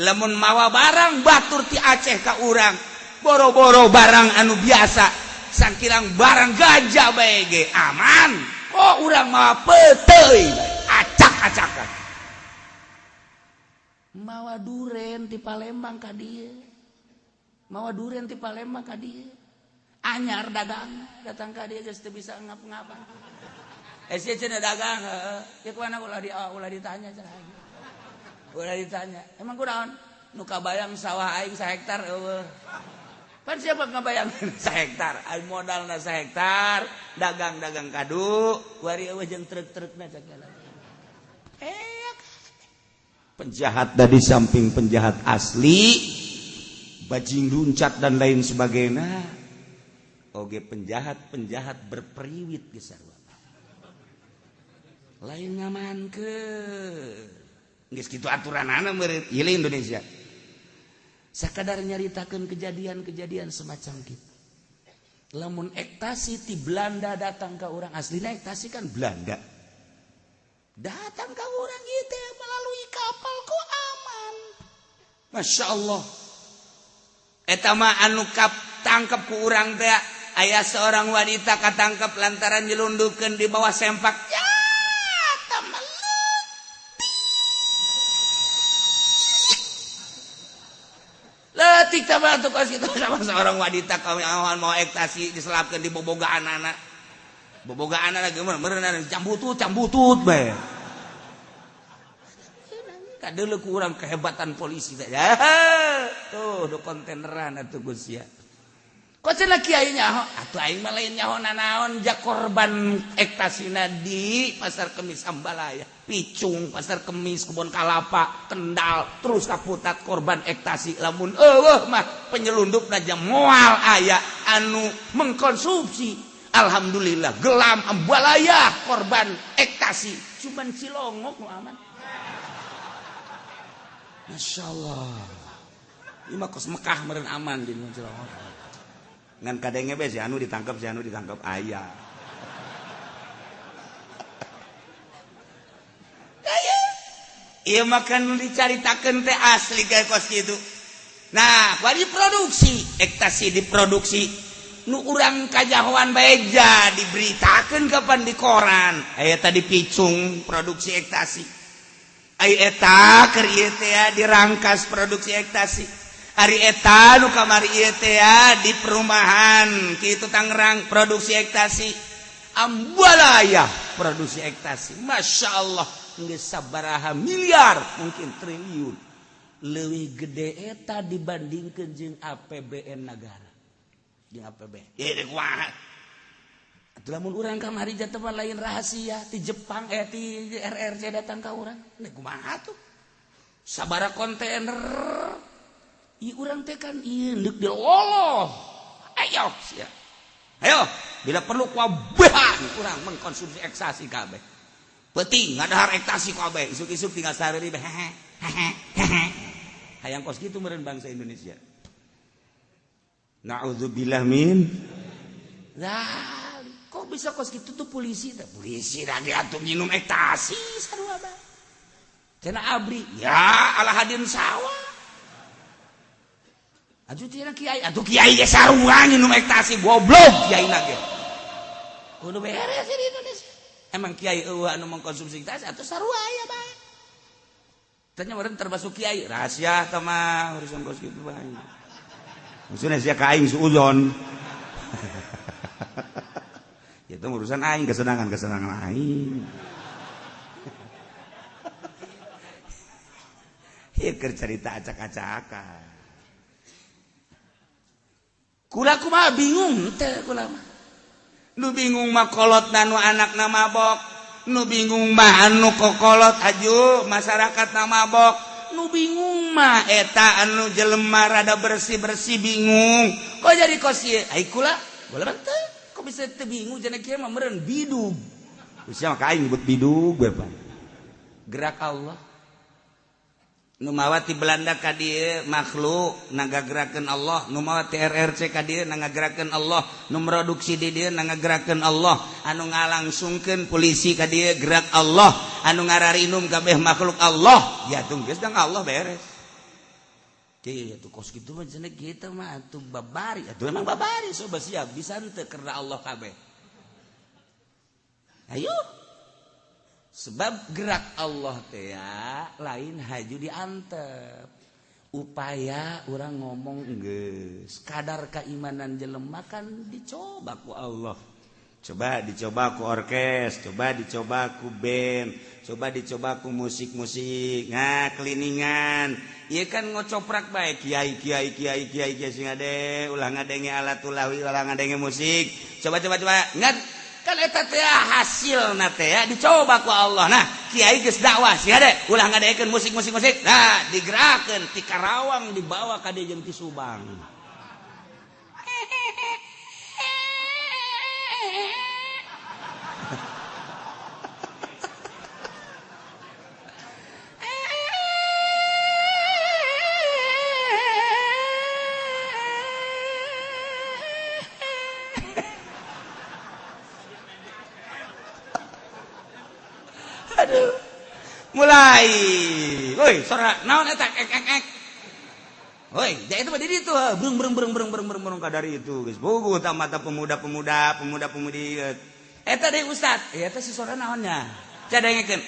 lamun mawa barang batur ti Aceh ka urang boro-boro barang anu biasa sakirang barang gajah bae ge aman kok urang mawa peuteuy acak-acakan mawa duren ti Palembang ka dieu mawa duren ti Palembang ka dieu anyar dagang datang ka dieu geus teu bisa ngap-ngapan sia cenah dagang ya kumaha ulah ditanya cenah ulah ditanya emang kunaon nu kabayang sawah aing 1 hektar eueuh pan siapa ngabayang 1 hektar aing modalna 1 hektar dagang-dagang kadu wari eueuh jeung truk-trukna cakana penjahat dari samping penjahat asli bajing luncat dan lain sebagainya oge penjahat berperiwit ge sarua lain ngamankeun geus kitu aturanana meureun ieu Indonesia sakadar nyaritakeun kejadian-kejadian semacam kitu lamun ektasi ti Belanda datang ka urang aslina ektasi kan Belanda datang ka urang ieu teh melalui kapal kok aman Masya Allah eta mah anu tangkep ku urang teh aya seorang wanita katangkep lantaran nyelundupkeun di bawah sempak ya letik tambah tuh kos itu sama seorang wanita kami awan mau ektasi diselapkan di bobogaan anak gimana merenang cambutut be kadeuleu kurang kehebatan polisi saja tuh do kontaineran atuh Gus ya kok cenah kiai nyaho atuh aing mah lain nyaho nanaon jak korban ektasina di Pasar Kemis Ambalaya Picung Pasar Kemis Kebon Kalapa Kendal terus kaputat korban ektasi lamun eueuh mah penyelundupna jam moal aya anu mengkonsumsi alhamdulillah gelam Ambalaya korban ektasi cuman Cilongok nu aman masyaallah ieu mah kos Mekah meureun aman di Cilongok ngan kadenge be si anu ditangkap aya ieu mah kan dicaritakeun teh asli kayak kos kitu nah bari produksi ektasi diproduksi nu urang kajahoan bae ja diberitakeun kapan di koran aya tadi Picung produksi ektasi aya eta keur ieu teh dirangkas produksi ektasi hari eta nu kamari ieu teh di perumahan kitu Tangerang produksi ektasi Ambalaya produksi ektasi Masya Allah geus sabaraha miliar mungkin triliun leuwih gede eta dibandingkeun jeung APBN negara jeung APBN ieu kumaha atuh lamun urang kamari jatuh mah lain rahasia ti Jepang ti RRC datang ka urang kumaha tuh sabaraha kontainer ieu urang teh kan ieu leuk diloloh ayo sia ayo bila perlu kuabehan urang mengkonsumsi ektasi kabeh penting ngadahar ektasi kabeh isuk-isuk tinggal sareuri hayang kos kitu meureun bangsa Indonesia naudzubillah min kok bisa kos kitu tuh polisi dah diatur minum ektasi sarua bae cenah abri ya Alahadin sawah Atuh tina kiai, atuh kiai ge sarua nu ekstasi goblok kiaina ge. Kudu beres di Indonesia. Emang kiai eueuh anu mengkonsumsi ekstasi atuh sarua aya bae. Tanya meureun termasuk kiai, rahasia tah mah urusan kos kitu bae. Maksudna sia ka aing suudzon. Itu urusan aing kesenangan aing. Ieu keur cerita acak-acakan. Kula kumaha bingung teh kula mah. Nu bingung mah kolotna nu anakna mabok, nu bingung mah anu kokolot aju masyarakat na mabok, nu bingung mah eta anu jelema rada bersih-bersih bingung. Kok jadi kosie? Ai kula teh kok bisa teu bingung cenah kieu mah meureun bidug. Usia mah ka aing nyebut bidug we Pak. Gerak Allah. Nu mawa ti Belanda ka dieu makhluk nangagerakeun Allah, nu mawa ti RRC ka dieu nangagerakeun Allah, nu produksi di dieu nangagerakeun Allah, anu ngalangsungkeun polisi ka dieu gerak Allah, anu ngararinum kabeh makhluk Allah. Ya tung geus dang Allah beres. Teh atuh kos kitu mah cenah kitu mah atuh babari, atuh emang babari soba siap bisa teu karena Allah kabeh. Ayo. Sebab gerak Allah teh ya lain haju diantep. Upaya orang ngomong geus kadar keimanan jelema kan dicoba ku Allah. Coba dicoba ku orkes, coba dicoba ku band, coba dicoba ku musik-musik, keliningan. Ieu kan ngocoprak bae kiai sing ade ulah ngadenge alat ulawi, ulah ngadenge musik. Coba ngat kan eta teh hasilna teh ya dicoba ku Allah. Nah, kiai geus dakwah sih ade ulah ngadaekeun musik. Nah, digerakkeun ti Karawang dibawa ka dieu jeung ti Subang. Mulai, woi, sora, naon eta ek. Woi, jadi itu di itu, bereng kadari itu, guys. Bogo mata pemuda-pemudi. Eta deh Ustad, eta si sora naonnya, cadengekeun.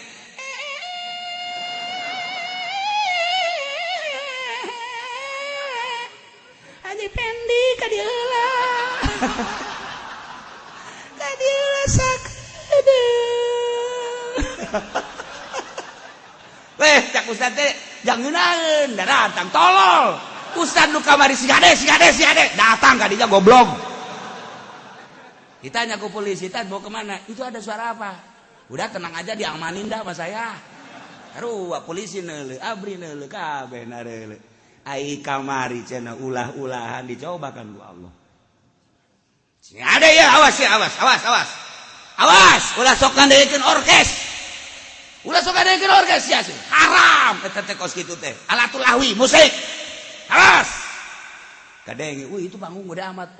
Haji Pendi kadieula. Kadieula sakeudeung. Cak Ustad teh jangunaeun da datang tolol. Ustad nu kamari si ade datang ka dinya goblok. Ditanya ku polisi, "Tad mau kemana?" "Itu ada suara apa?" "Udah tenang aja diamanin dah sama saya." Harua polisi neuleuh, abri neuleuh kabeh nareuleuh. Ai kamari cenah ulah-ulahan dicobakan ku Allah. Si ade ya awas. Awas, ulah sok ngandeikeun orkes. Ulah sok ngadekeun orkes sia haram eta teh kos kitu teh. Alatul lahwi musik. Awas. Kadenge, itu panggung gede amat,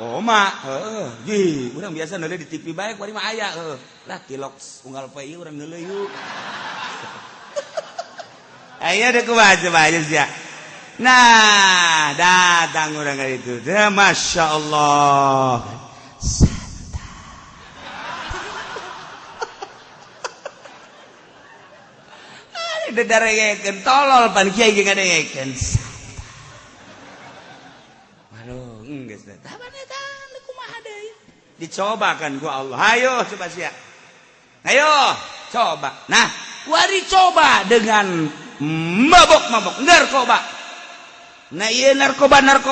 Oma, heeh. Ji, urang biasa neuleuh di TV bae kuari mah aya, heuh. Lah tilok unggal poe ieu urang neuleuh yuk. Aya deh kumaha coba sia. Nah, datang urang ka ditu. Masya Allah. Dadaregekeun tolol pan kiai ge ngadengekeun. Waduh, geus teh. Taban eta kumaha deui? Dicobakan ku Allah. Hayo coba sia. Ayo, coba. Nah, kuari coba dengan mabok narkoba. Nah, ieu narkoba. Nang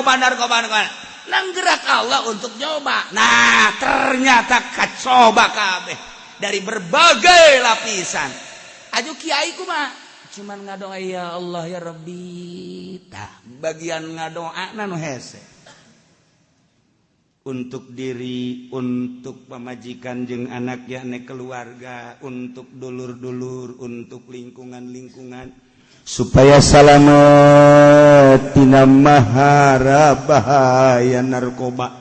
gerak Allah untuk nyoba. Nah, ternyata kacoba kabeh dari berbagai lapisan. Aju kiai kumaha? Cuman ngadoa ya Allah ya Rabbi. Tah, bagian ngadoa nu hese. Untuk diri, untuk pamajikan jeung anak yakni keluarga, untuk dulur-dulur, untuk lingkungan-lingkungan supaya salamet tina mahara bahaya narkoba.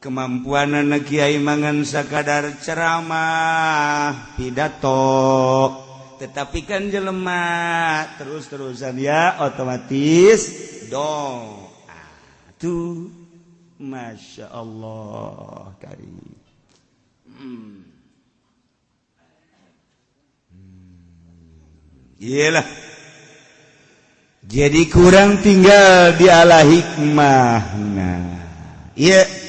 Kemampuanana kiai mangan sakadar ceramah, pidato, tetapi kan jelema terus-terusan ya otomatis doa tuh Masya Allah karim. Iyalah. Jadi kurang tinggal di ala hikmahna. Iya.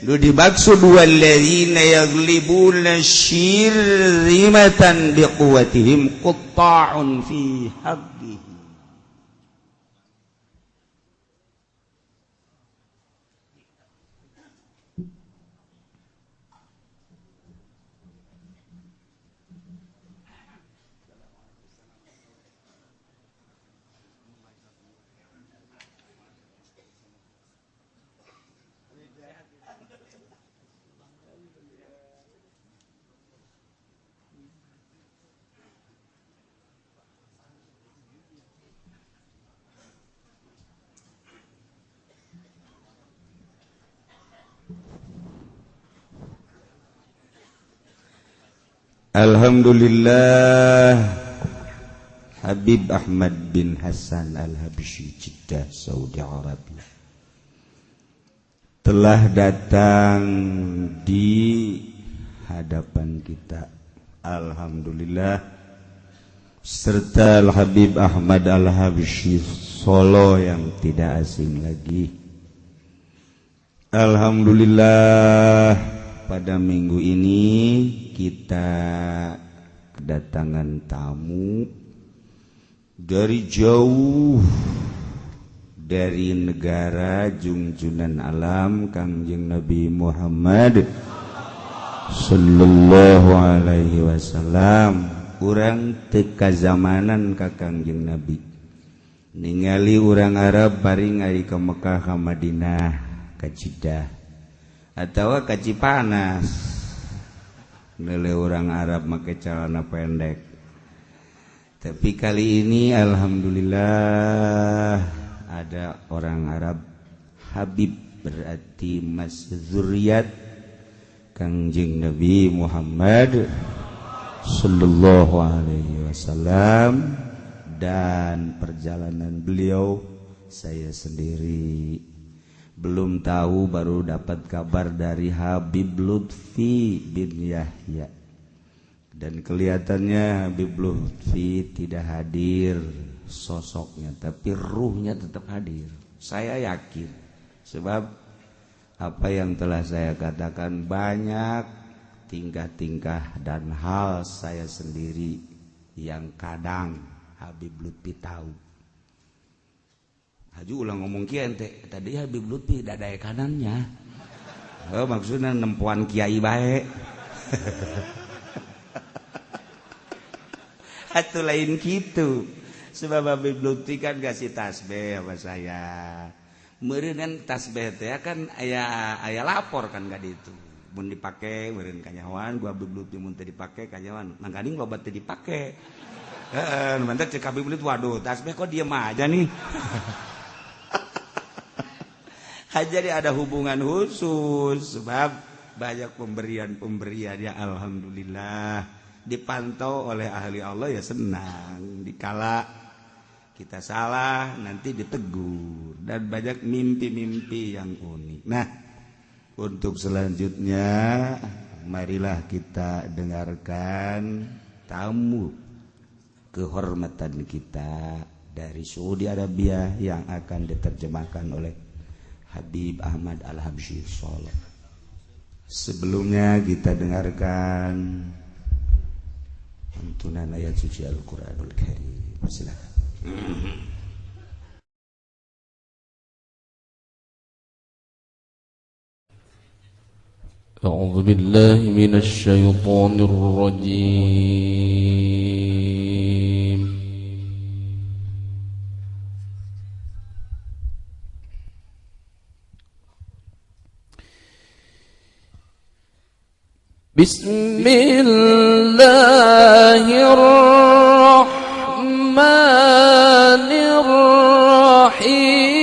Nu dimaksud walladzina yaglibuna syirrimatan biquwatihim qutta'un fi haqqihi. Alhamdulillah Habib Ahmad bin Hasan Al-Habsyi Jeddah Saudi Arabia telah datang di hadapan kita. Alhamdulillah serta Al-Habib Ahmad Al-Habsyi Solo yang tidak asing lagi. Alhamdulillah pada minggu ini kita kedatangan tamu dari jauh dari negara junjunan alam Kangjeng Nabi Muhammad sallallahu alaihi wasallam. Urang teu kazamanan ka Kangjeng Nabi ningali urang Arab bari ngari ka Mekah ka Madinah ka Jeddah atawa ka Cipanas. Nele orang Arab make celana pendek. Tapi kali ini alhamdulillah ada orang Arab Habib, berarti mas zuriat Kangjeng Nabi Muhammad sallallahu alaihi wasallam, dan perjalanan beliau saya sendiri belum tahu, baru dapat kabar dari Habib Lutfi bin Yahya, dan kelihatannya Habib Lutfi tidak hadir sosoknya, tapi ruhnya tetap hadir. Saya yakin, sebab apa yang telah saya katakan, banyak tingkah-tingkah dan hal saya sendiri yang kadang Habib Lutfi tahu. Haji ulang ngomong kian teh tadi Habib Lutfi dadaya kanannya. Oh, maksudnya nempuan kiai bae. Atuh lain gitu. Sebab Habib Lutfi kan kasih tasbih sama saya. Meureun kan tasbih teh kan aya lapor kan ka ditu. Mun dipake meureun kanyawan gua Habib Lutfi mun teu dipake kanyawan. Mangkading loba teu dipake. Heeh, mantek cek Habib Lutfi, waduh tasbih kok diem aja nih. Jadi ada hubungan khusus sebab banyak pemberian ya alhamdulillah, dipantau oleh ahli Allah ya senang. Dikala kita salah nanti ditegur, dan banyak mimpi-mimpi yang unik. Nah, untuk selanjutnya marilah kita dengarkan tamu kehormatan kita dari Saudi Arabia yang akan diterjemahkan oleh Habib Ahmad Al-Habsyi Solo. Sebelumnya kita dengarkan lantunan ayat suci Al-Quranul Karim. Silakan. أعوذ بالله من الشيطان الرجيم بسم الله الرحمن الرحيم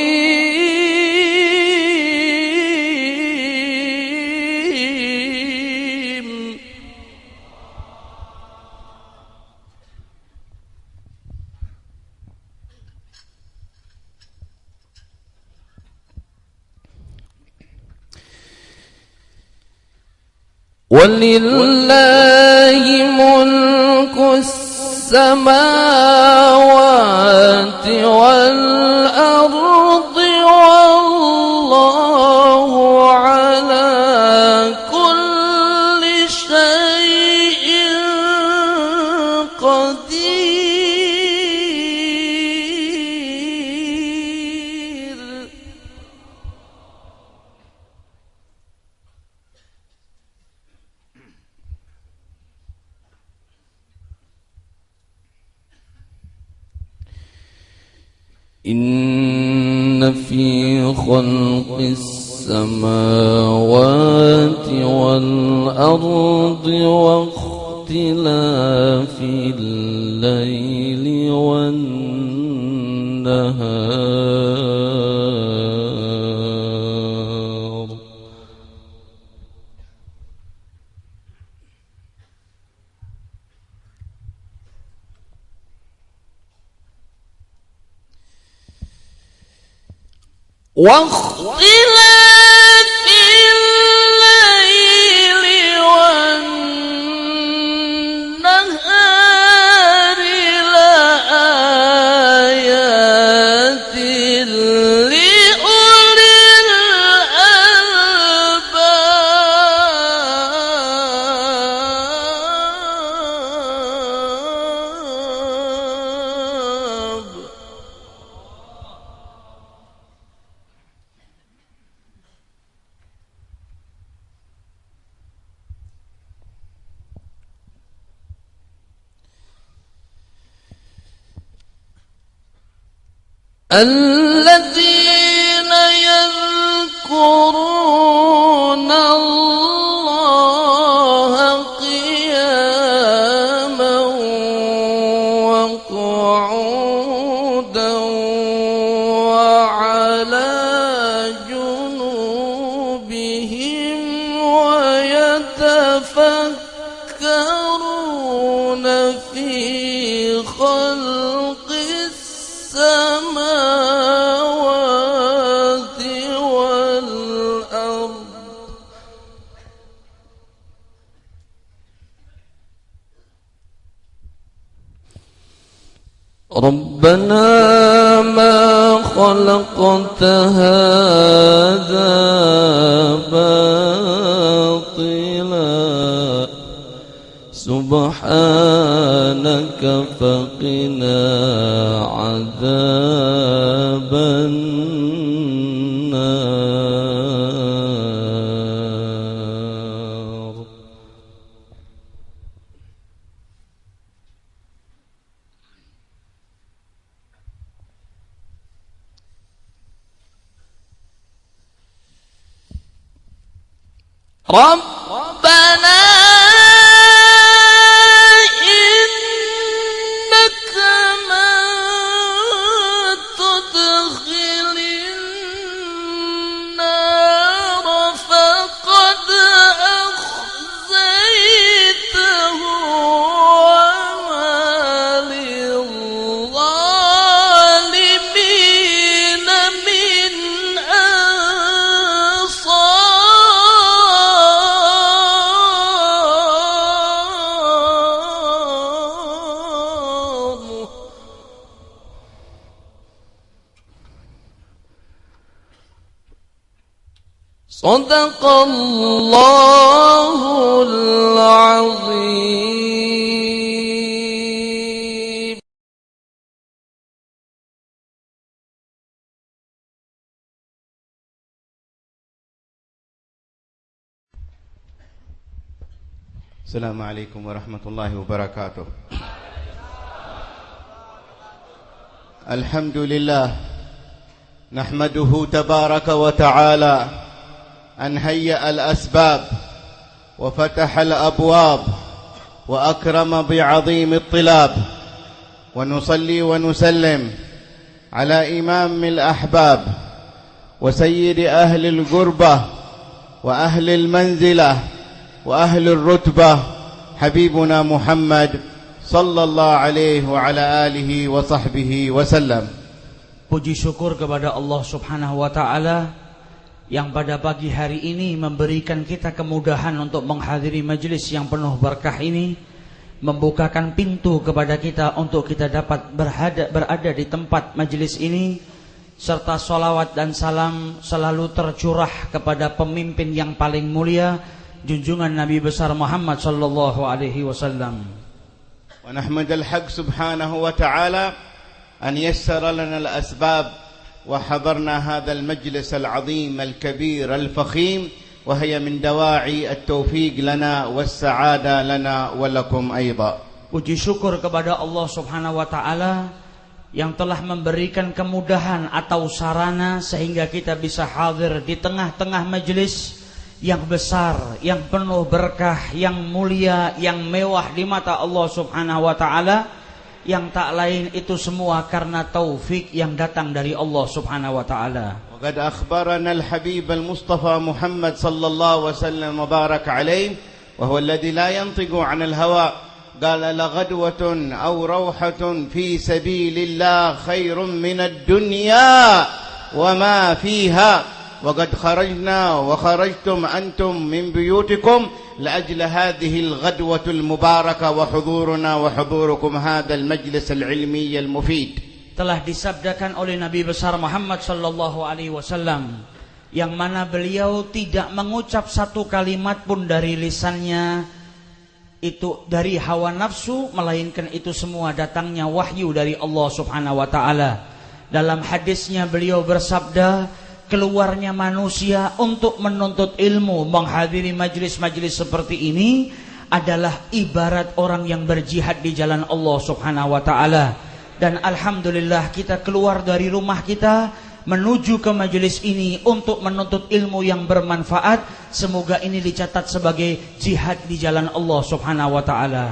ولله ملك السماوات والأرض والله على كل شيء قدير. إن في خلق السماوات والأرض واختلاف الليل والنهار واختلاف الليل والنهار لآيات لأولي الألباب. الذين يذكرون الله قياما وقعودا وعلى جنوبهم ويتفكرون في خلق السماوات والأرض ربنا ما خلقت هذا باطلا سبحانك فقنا عذاب النار. ربنا صدق الله العظيم. السلام عليكم ورحمة الله وبركاته. الحمد لله نحمده تبارك وتعالى أن هيأ الأسباب وفتح الأبواب وأكرم بعظيم الطلاب، ونصلي ونسلم على إمام الأحباب وسيد أهل القربة وأهل المنزلة وأهل الرتبة حبيبنا محمد صلى الله عليه وعلى آله وصحبه وسلم. Puji syukur kepada Allah Subhanahu wa taala yang pada pagi hari ini memberikan kita kemudahan untuk menghadiri majelis yang penuh berkah ini, membukakan pintu kepada kita untuk kita dapat berada di tempat majelis ini, serta salawat dan salam selalu tercurah kepada pemimpin yang paling mulia, junjungan Nabi besar Muhammad sallallahu alaihi wasallam. Wa nahmadul haq subhanahu wa ta'ala an yassara lana al-asbab وحضرنا هذا المجلس العظيم الكبير الفخيم وهي من دواعي التوفيق لنا والسعادة لنا ولكم أيضا. Puji syukur kepada Allah Subhanahu wa taala yang telah memberikan kemudahan atau sarana sehingga kita bisa hadir di tengah-tengah majelis yang besar, yang penuh berkah, yang mulia, yang mewah di mata Allah Subhanahu wa taala, yang tak lain itu semua karena taufik yang datang dari Allah Subhanahu wa taala. وقد أخبرنا الحبيب المصطفى محمد صلى الله وسلم وبارك عليه وهو الذي لا ينطق عن الهوى قال لغدوة أو روحة في سبيل الله خير من الدنيا وما فيها وقد خرجنا وخرجتم أنتم من بيوتكم لأجل هذه الغدوة المباركة وحضورنا وحضوركم هذا المجلس العلمي المفيد. Telah disabdakan oleh Nabi besar Muhammad sallallahu alaihi wasallam, yang mana beliau tidak mengucap satu kalimat pun dari lisannya itu dari hawa nafsu, melainkan itu semua datangnya wahyu dari Allah Subhanahu wa taala. Dalam hadisnya beliau bersabda, keluarnya manusia untuk menuntut ilmu, menghadiri majelis-majelis seperti ini adalah ibarat orang yang berjihad di jalan Allah Subhanahu wa taala. Dan alhamdulillah kita keluar dari rumah kita menuju ke majelis ini untuk menuntut ilmu yang bermanfaat. Semoga ini dicatat sebagai jihad di jalan Allah Subhanahu wa taala.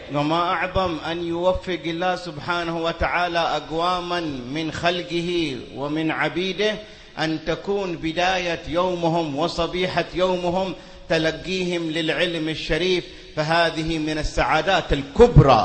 وما أعظم أن يوفق الله سبحانه وتعالى أقواما من خلقه ومن عبيده أن تكون بداية يومهم وصبيحة يومهم تلقيهم للعلم الشريف فهذه من السعادات الكبرى.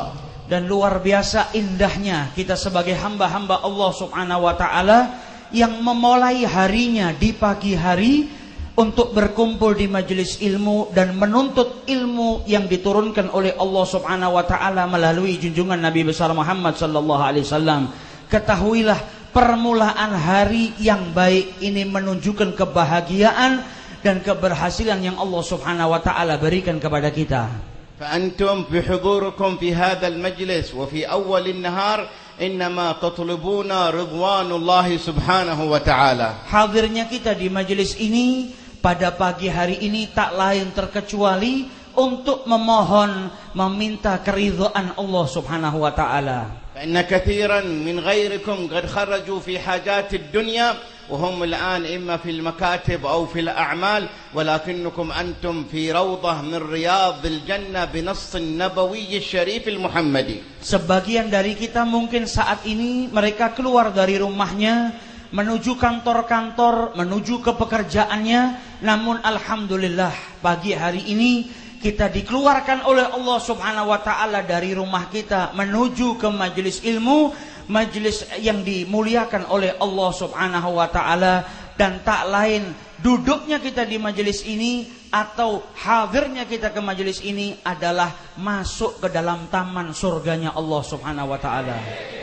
Dan luar biasa indahnya kita sebagai hamba-hamba Allah Subhanahu wa taala yang memulai harinya di pagi hari untuk berkumpul di majelis ilmu dan menuntut ilmu yang diturunkan oleh Allah Subhanahu wa taala melalui junjungan Nabi besar Muhammad sallallahu alaihi wasallam. Ketahuilah, permulaan hari yang baik ini menunjukkan kebahagiaan dan keberhasilan yang Allah Subhanahu wa taala berikan kepada kita. فأنتم بحضوركم في هذا المجلس وفي أول النهار إنما تطلبون رضوان الله سبحانه وتعالى. Hadirnya kita di majelis ini pada pagi hari ini tak lain terkecuali untuk memohon, meminta keridhaan Allah Subhanahu wa taala. فإن كثيرا من غيركم قد خرجوا في حاجات الدنيا وهم الآن إما في المكاتب أو في الأعمال ولكنكم أنتم في روضة من رياض الجنة بنص النبوي الشريف المحمدي. Sebagian dari kita mungkin saat ini mereka keluar dari rumahnya menuju kantor-kantor, menuju ke pekerjaannya, namun alhamdulillah pagi hari ini kita dikeluarkan oleh Allah Subhanahu wa taala dari rumah kita menuju ke majelis ilmu, majelis yang dimuliakan oleh Allah Subhanahu wa taala, dan tak lain duduknya kita di majelis ini atau hadirnya kita ke majelis ini adalah masuk ke dalam taman surganya Allah Subhanahu wa taala.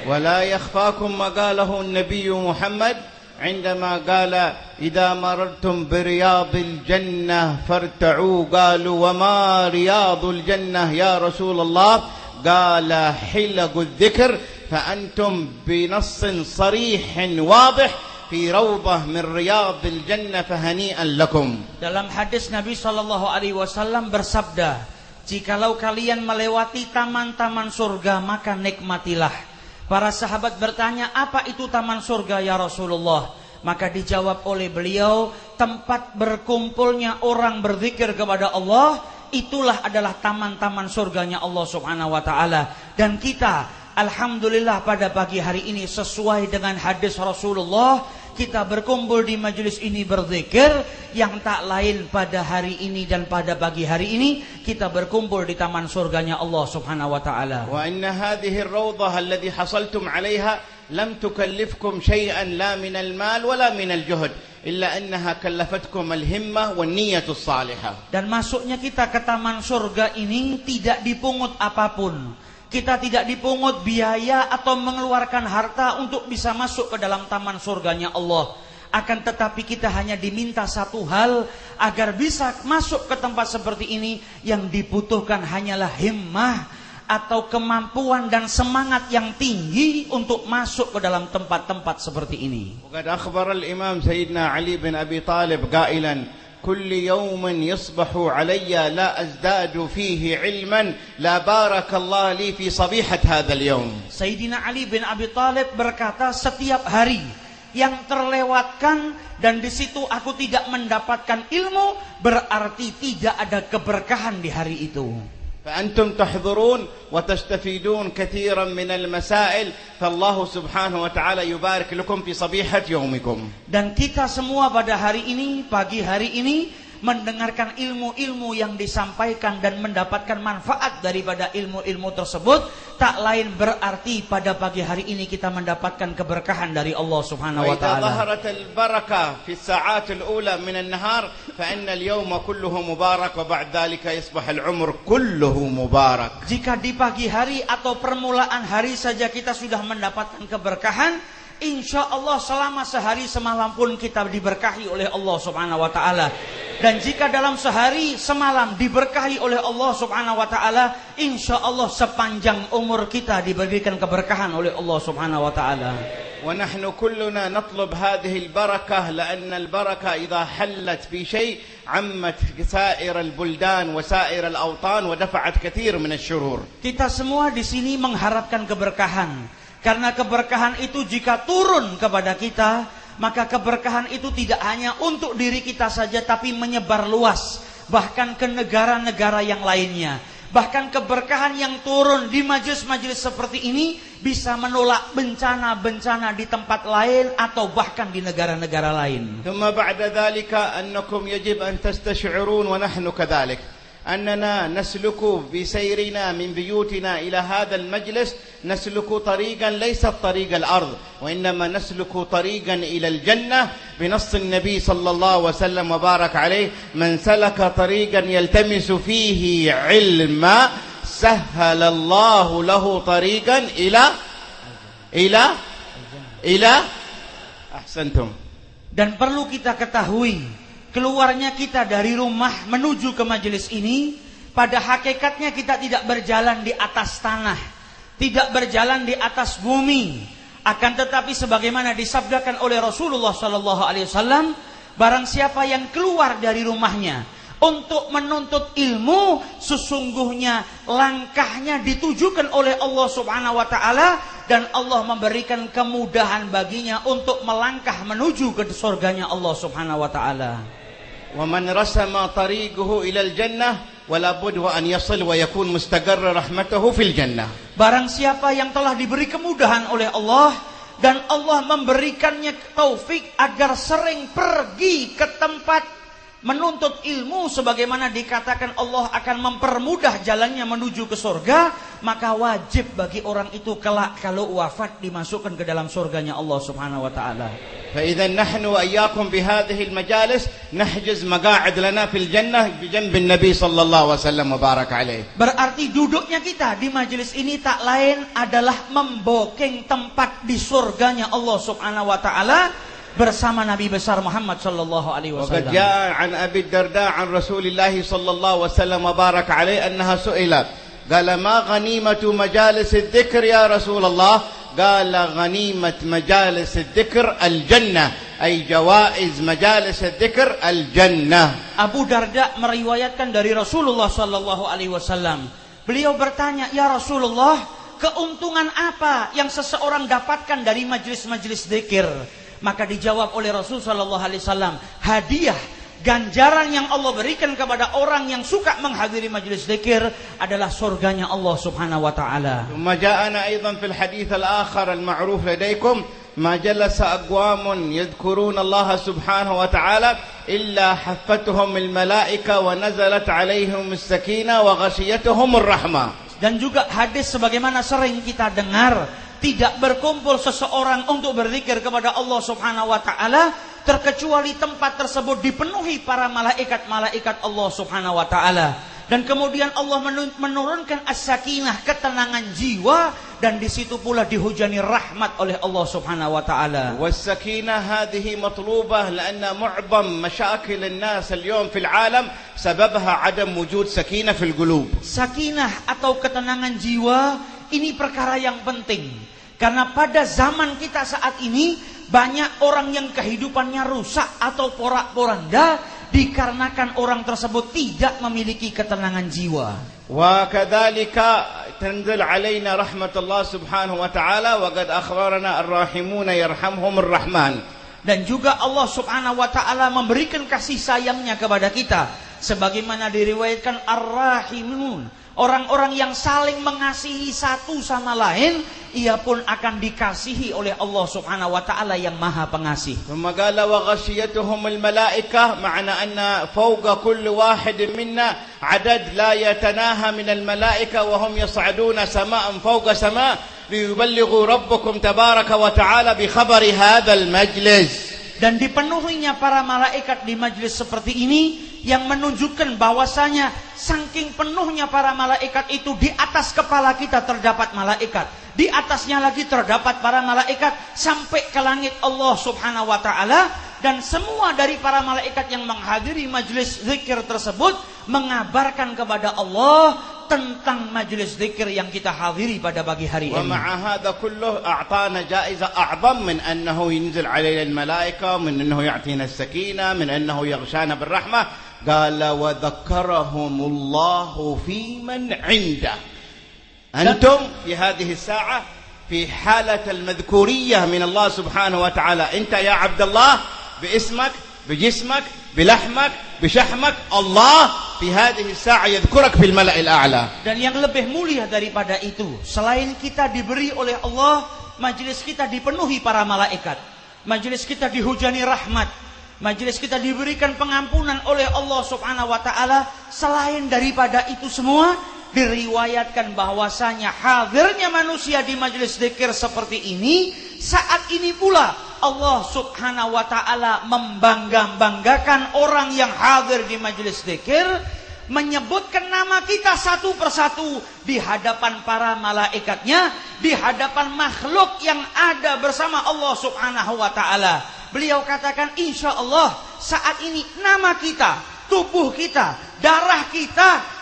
ولا يخفاكم ما قاله النبي محمد عندما قال إذا مررتم برياض الجنة فارتعوا قالوا وما رياض الجنة يا رسول الله قال حلق الذكر فأنتم بنص صريح واضح في روضة من رياض الجنة فهنيئا لكم. Dalam hadis Nabi sallallahu alaihi wasallam bersabda, jikalau kalian melewati taman-taman surga maka nikmatilah. Para sahabat bertanya, apa itu taman surga ya Rasulullah? Maka dijawab oleh beliau, tempat berkumpulnya orang berzikir kepada Allah, itulah adalah taman-taman surganya Allah Subhanahu wa taala. Dan kita alhamdulillah pada pagi hari ini sesuai dengan hadis Rasulullah, kita berkumpul di majelis ini berzikir, yang tak lain pada hari ini dan pada pagi hari ini kita berkumpul di taman surganya Allah Subhanahu wa taala. Wa inna hadhihi ar-rawdah allati hasaltum 'alayha lam tukallifkum shay'an la min al-mal wala min al-juhd إلا أنها كلفتكم الهمة والنية الصالحة. Dan masuknya kita ke taman surga ini tidak dipungut apapun. Kita tidak dipungut biaya atau mengeluarkan harta untuk bisa masuk ke dalam taman surganya Allah. Akan tetapi kita hanya diminta satu hal, agar bisa masuk ke tempat seperti ini, yang dibutuhkan hanyalah himmah atau kemampuan dan semangat yang tinggi untuk masuk ke dalam tempat-tempat seperti ini. وقد أخبر الإمام سيدنا علي بن أبي طالب قائلا: كل يوم يصبح علي لا أزداد فيه علما لا بارك الله لي في صبيحة هذا اليوم. Sayyidina Ali bin Abi Thalib berkata, setiap hari yang terlewatkan dan di situ aku tidak mendapatkan ilmu, berarti tidak ada keberkahan di hari itu. فأنتم تحضرون وتستفيدون كثيرا من المسائل، فالله سبحانه وتعالى يبارك لكم في صبيحة يومكم. Dan kita semua pada hari ini, pagi hari ini, mendengarkan ilmu-ilmu yang disampaikan dan mendapatkan manfaat daripada ilmu-ilmu tersebut, tak lain berarti pada pagi hari ini kita mendapatkan keberkahan dari Allah Subhanahu wa وإذا taala. ظهرت البركة في الساعات الأولى من النهار فإن اليوم كله مبارك وبعد ذلك يصبح العمر كله مبارك. Jika di pagi hari atau permulaan hari saja kita sudah mendapatkan keberkahan, insya Allah selama sehari semalam pun kita diberkahi oleh Allah Subhanahu wa taala. Dan jika dalam sehari semalam diberkahi oleh Allah Subhanahu wa taala, insya Allah sepanjang umur kita diberikan keberkahan oleh Allah Subhanahu wa taala. ونحن كلنا نطلب هذه البركة لأن البركة إذا حلت في شيء عمت سائر البلدان وسائر الأوطان ودفعت كثير من الشرور. Kita semua di sini mengharapkan keberkahan. Karena keberkahan itu jika turun kepada kita, maka keberkahan itu tidak hanya untuk diri kita saja, tapi menyebar luas bahkan ke negara-negara yang lainnya. Bahkan keberkahan yang turun di majelis-majelis seperti ini bisa menolak bencana-bencana di tempat lain atau bahkan di negara-negara lain. ثم بعد ذلك أنكم يجب أن تستشعرون ونحن كذلك أننا نسلك بسيرنا من بيوتنا إلى هذا المجلس نسلك طريقا ليس طريق الأرض، وإنما نسلك طريقا إلى الجنة بنص النبي صلى الله وسلم وبارك عليه: من سلك طريقا يلتمس فيه علما سهل الله له طريقا إلى أحسنتم. Dan perlu kita ketahui, keluarnya kita dari rumah menuju ke majelis ini, pada hakikatnya kita tidak berjalan di atas tanah, tidak berjalan di atas bumi. Akan tetapi sebagaimana disabdakan oleh Rasulullah sallallahu alaihi wasallam, barang siapa yang keluar dari rumahnya untuk menuntut ilmu, sesungguhnya langkahnya ditujukan oleh Allah Subhanahu wa taala, dan Allah memberikan kemudahan baginya untuk melangkah menuju ke surganya Allah Subhanahu wa taala. ومن رسم طريقه إلى الجنة ولا بد أن يصل ويكون مستقر رحمته في الجنة. Barang siapa yang telah diberi kemudahan oleh Allah dan Allah memberikannya taufik agar sering pergi ke tempat menuntut ilmu, sebagaimana dikatakan Allah akan mempermudah jalannya menuju ke surga, maka wajib bagi orang itu kelak kalau wafat dimasukkan ke dalam surganya Allah Subhanahu wa taala. فإذا نحن وإياكم بهذه المجالس نحجز مقاعد لنا في الجنة بجنب النبي صلى الله وسلم وبارك عليه. Berarti duduknya kita di majelis ini tak lain adalah membooking tempat di surganya Allah Subhanahu wa taala bersama Nabi besar Muhammad sallallahu alaihi wasallam. وقد جاء عن أبي الدرداء عن رسول الله صلى الله وسلم وبارك عليه أنها سئلت قال: ما غنيمة مجالس الذكر يا رسول الله؟ قال: غنيمة مجالس الذكر الجنة، أي جوائز مجالس الذكر الجنة. Abu Darda meriwayatkan dari Rasulullah sallallahu alaihi wasallam. Beliau bertanya, "Ya Rasulullah, keuntungan apa yang seseorang dapatkan dari majelis-majelis zikir?" Maka dijawab oleh Rasul sallallahu alaihi wasallam, hadiah, ganjaran yang Allah berikan kepada orang yang suka menghadiri majelis zikir adalah surganya Allah Subhanahu wa taala. ثم جاءنا أيضا في الحديث الآخر المعروف لديكم: ما جلس أقوام يذكرون الله سبحانه وتعالى إلا حفتهم الملائكة ونزلت عليهم السكينة وغشيتهم الرحمة. Dan juga hadis sebagaimana sering kita dengar, tidak berkumpul seseorang untuk berzikir kepada Allah Subhanahu wa taala terkecuali tempat tersebut dipenuhi para malaikat-malaikat Allah Subhanahu wa taala. Dan kemudian Allah menurunkan as-sakinah, ketenangan jiwa, dan di situ pula dihujani rahmat oleh Allah Subhanahu wa taala. والسكينة هذه مطلوبة لأن معظم مشاكل الناس اليوم في العالم سببها عدم وجود سكينة في القلوب. Sakinah atau ketenangan jiwa ini perkara yang penting. Karena pada zaman kita saat ini banyak orang yang kehidupannya rusak atau porak-poranda dikarenakan orang tersebut tidak memiliki ketenangan jiwa. وكذلك تنزل علينا رحمة الله سبحانه وتعالى وقد أخبرنا الراحمون يرحمهم الرحمن. Dan juga Allah Subhanahu wa taala memberikan kasih sayangnya kepada kita sebagaimana diriwayatkan ar-rahimun, orang-orang yang saling mengasihi satu sama lain, ia pun akan dikasihi oleh Allah Subhanahu wa taala yang Maha Pengasih. ثم قال وغشيتهم الملائكة معنى أن فوق كل واحد منا عدد لا يتناهى من الملائكة وهم يصعدون سماء فوق سماء ليبلغوا ربكم تبارك وتعالى بخبر هذا المجلس. Dan dipenuhinya para malaikat di majlis seperti ini yang menunjukkan bahwasanya saking penuhnya para malaikat itu, di atas kepala kita terdapat malaikat, di atasnya lagi terdapat para malaikat sampai ke langit Allah Subhanahu wa taala. Dan semua dari para malaikat yang menghadiri majlis zikir tersebut mengabarkan kepada Allah tentang majlis zikir yang kita hadiri pada pagi hari ini. ومع هذا كله أعطانا جائزة أعظم من أنه ينزل علينا الملائكة، من أنه يعطينا السكينة، من أنه يغشانا بالرحمة. قال وذكرهم الله في من عنده. أنتم في هذه الساعة في حالة المذكورية من الله سبحانه وتعالى. أنت يا عبد الله باسمك بجسمك بلحمك بشحمك، الله في هذه الساعة يذكرك في الملأ الأعلى. Dan yang lebih mulia daripada itu, selain kita diberi oleh Allah, majlis kita dipenuhi para malaikat, majlis kita dihujani rahmat, majlis kita diberikan pengampunan oleh Allah Subhanahu wa taala. Selain daripada itu semua, diriwayatkan bahwasanya hadirnya manusia di majlis zikir seperti ini, saat ini pula Allah Subhanahu wa taala membangga-banggakan orang yang hadir di majlis zikir, menyebutkan nama kita satu persatu di hadapan para malaikatnya, di hadapan makhluk yang ada bersama Allah Subhanahu wa taala. Beliau katakan, insya Allah saat ini nama kita, tubuh kita, darah kita,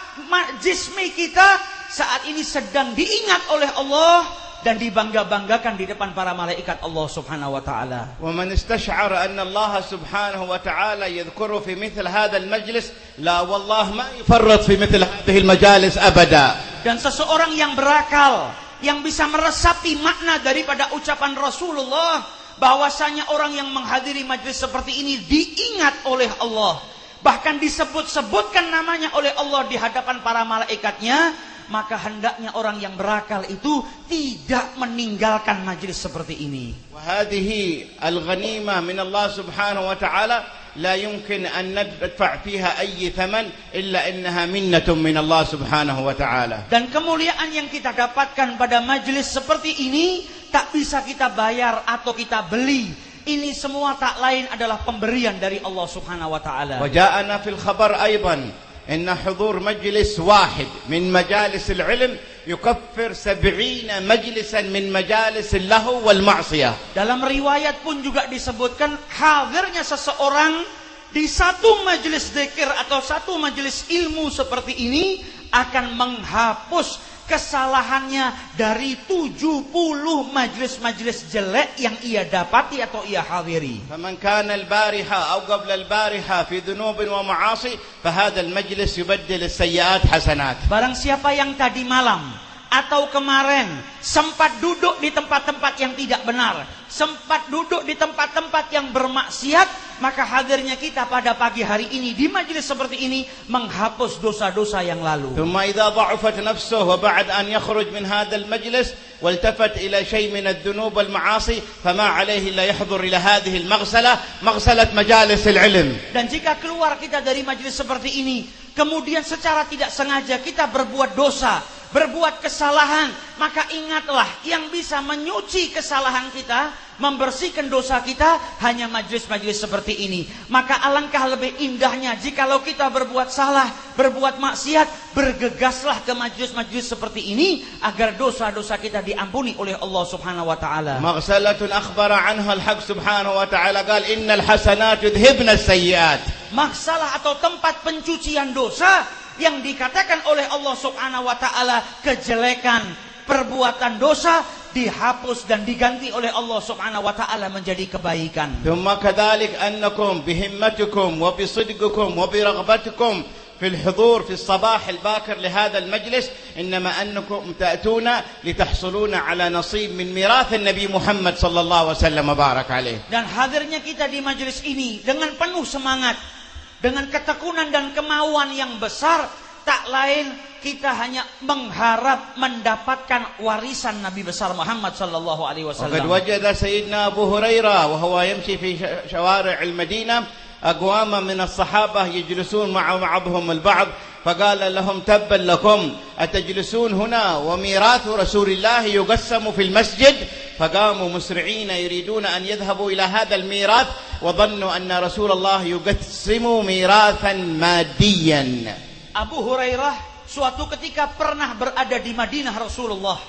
jismi kita saat ini sedang diingat oleh Allah dan dibangga-banggakan di depan para malaikat Allah Subhanahu wa taala. ومن استشعر أن الله سبحانه وتعالى يذكره في مثل هذا المجلس لا والله ما يفرط في مثل هذه المجالس أبدا. Dan seseorang yang berakal, yang bisa meresapi makna daripada ucapan Rasulullah bahwasanya orang yang menghadiri majlis seperti ini diingat oleh Allah, bahkan disebut-sebutkan namanya oleh Allah di hadapan para malaikatnya, maka hendaknya orang yang berakal itu tidak meninggalkan majlis seperti ini. وهذه الغنيمة من الله سبحانه وتعالى لا يمكن أن ندفع فيها أي ثمن إلا إنها منة من الله سبحانه وتعالى. Dan kemuliaan yang kita dapatkan pada majlis seperti ini tak bisa kita bayar atau kita beli. Ini semua tak lain adalah pemberian dari Allah Subhanahu wa taala. وجاءنا في الخبر أيضا إن حضور مجلس واحد من مجالس العلم يكفر 70 مجلسا من مجالس اللهو والمعصية. Dalam riwayat pun juga disebutkan hadirnya seseorang di satu majelis zikir atau satu majelis ilmu seperti ini akan menghapus kesalahannya dari 70 majlis-majlis jelek yang ia dapati atau ia hadiri. فمن كان البارحة أو قبل البارحة في ذنوب ومعاصي فهذا المجلس يبدل السيئات حسنات. Barang siapa yang tadi malam atau kemarin sempat duduk di tempat-tempat yang tidak benar, sempat duduk di tempat-tempat yang bermaksiat, maka hadirnya kita pada pagi hari ini di majelis seperti ini menghapus dosa-dosa yang lalu. ثم إذا ضعفت نفسه وبعد أن يخرج من هذا المجلس والتفت إلى شيء من الذنوب والمعاصي فما عليه إلا يحضر إلى هذه المغسلة، مغسلة مجالس العلم. Dan jika keluar kita dari majelis seperti ini, kemudian secara tidak sengaja kita berbuat dosa, berbuat kesalahan, maka ingatlah yang bisa menyuci kesalahan kita membersihkan dosa kita hanya majelis-majelis seperti ini. Maka alangkah lebih indahnya jikalau kita berbuat salah, berbuat maksiat, bergegaslah ke majelis-majelis seperti ini agar dosa-dosa kita diampuni oleh Allah Subhanahu wa taala. مغسلة أخبر عنها الحق سبحانه وتعالى قال إن الحسنات يذهبن السيئات. Maksalah atau tempat pencucian dosa yang dikatakan oleh Allah Subhanahu wa taala kejelekan, perbuatan dosa dihapus dan diganti oleh Allah Subhanahu wa taala menjadi kebaikan. ثم كذلك أنكم بهمتكم وبصدقكم وبرغبتكم في الحضور في الصباح الباكر لهذا المجلس إنما أنكم تأتون لتحصلون على نصيب من ميراث النبي محمد صلى الله عليه وسلم وبارك عليه. Dan hadirnya kita di majelis ini dengan penuh semangat, dengan ketekunan dan kemauan yang besar, tak lain kita hanya mengharap mendapatkan warisan Nabi besar Muhammad sallallahu alaihi وقد wasallam. وجد سيدنا أبو هريرة وهو يمشي في شوارع المدينة أقواما من الصحابة يجلسون مع بعضهم البعض فقال لهم تبا لكم أتجلسون هنا وميراث رسول الله يقسم في المسجد فقاموا مسرعين يريدون أن يذهبوا إلى هذا الميراث وظنوا أن رسول الله يقسم ميراثا ماديا. Abu Hurairah suatu ketika pernah berada di Madinah Rasulullah.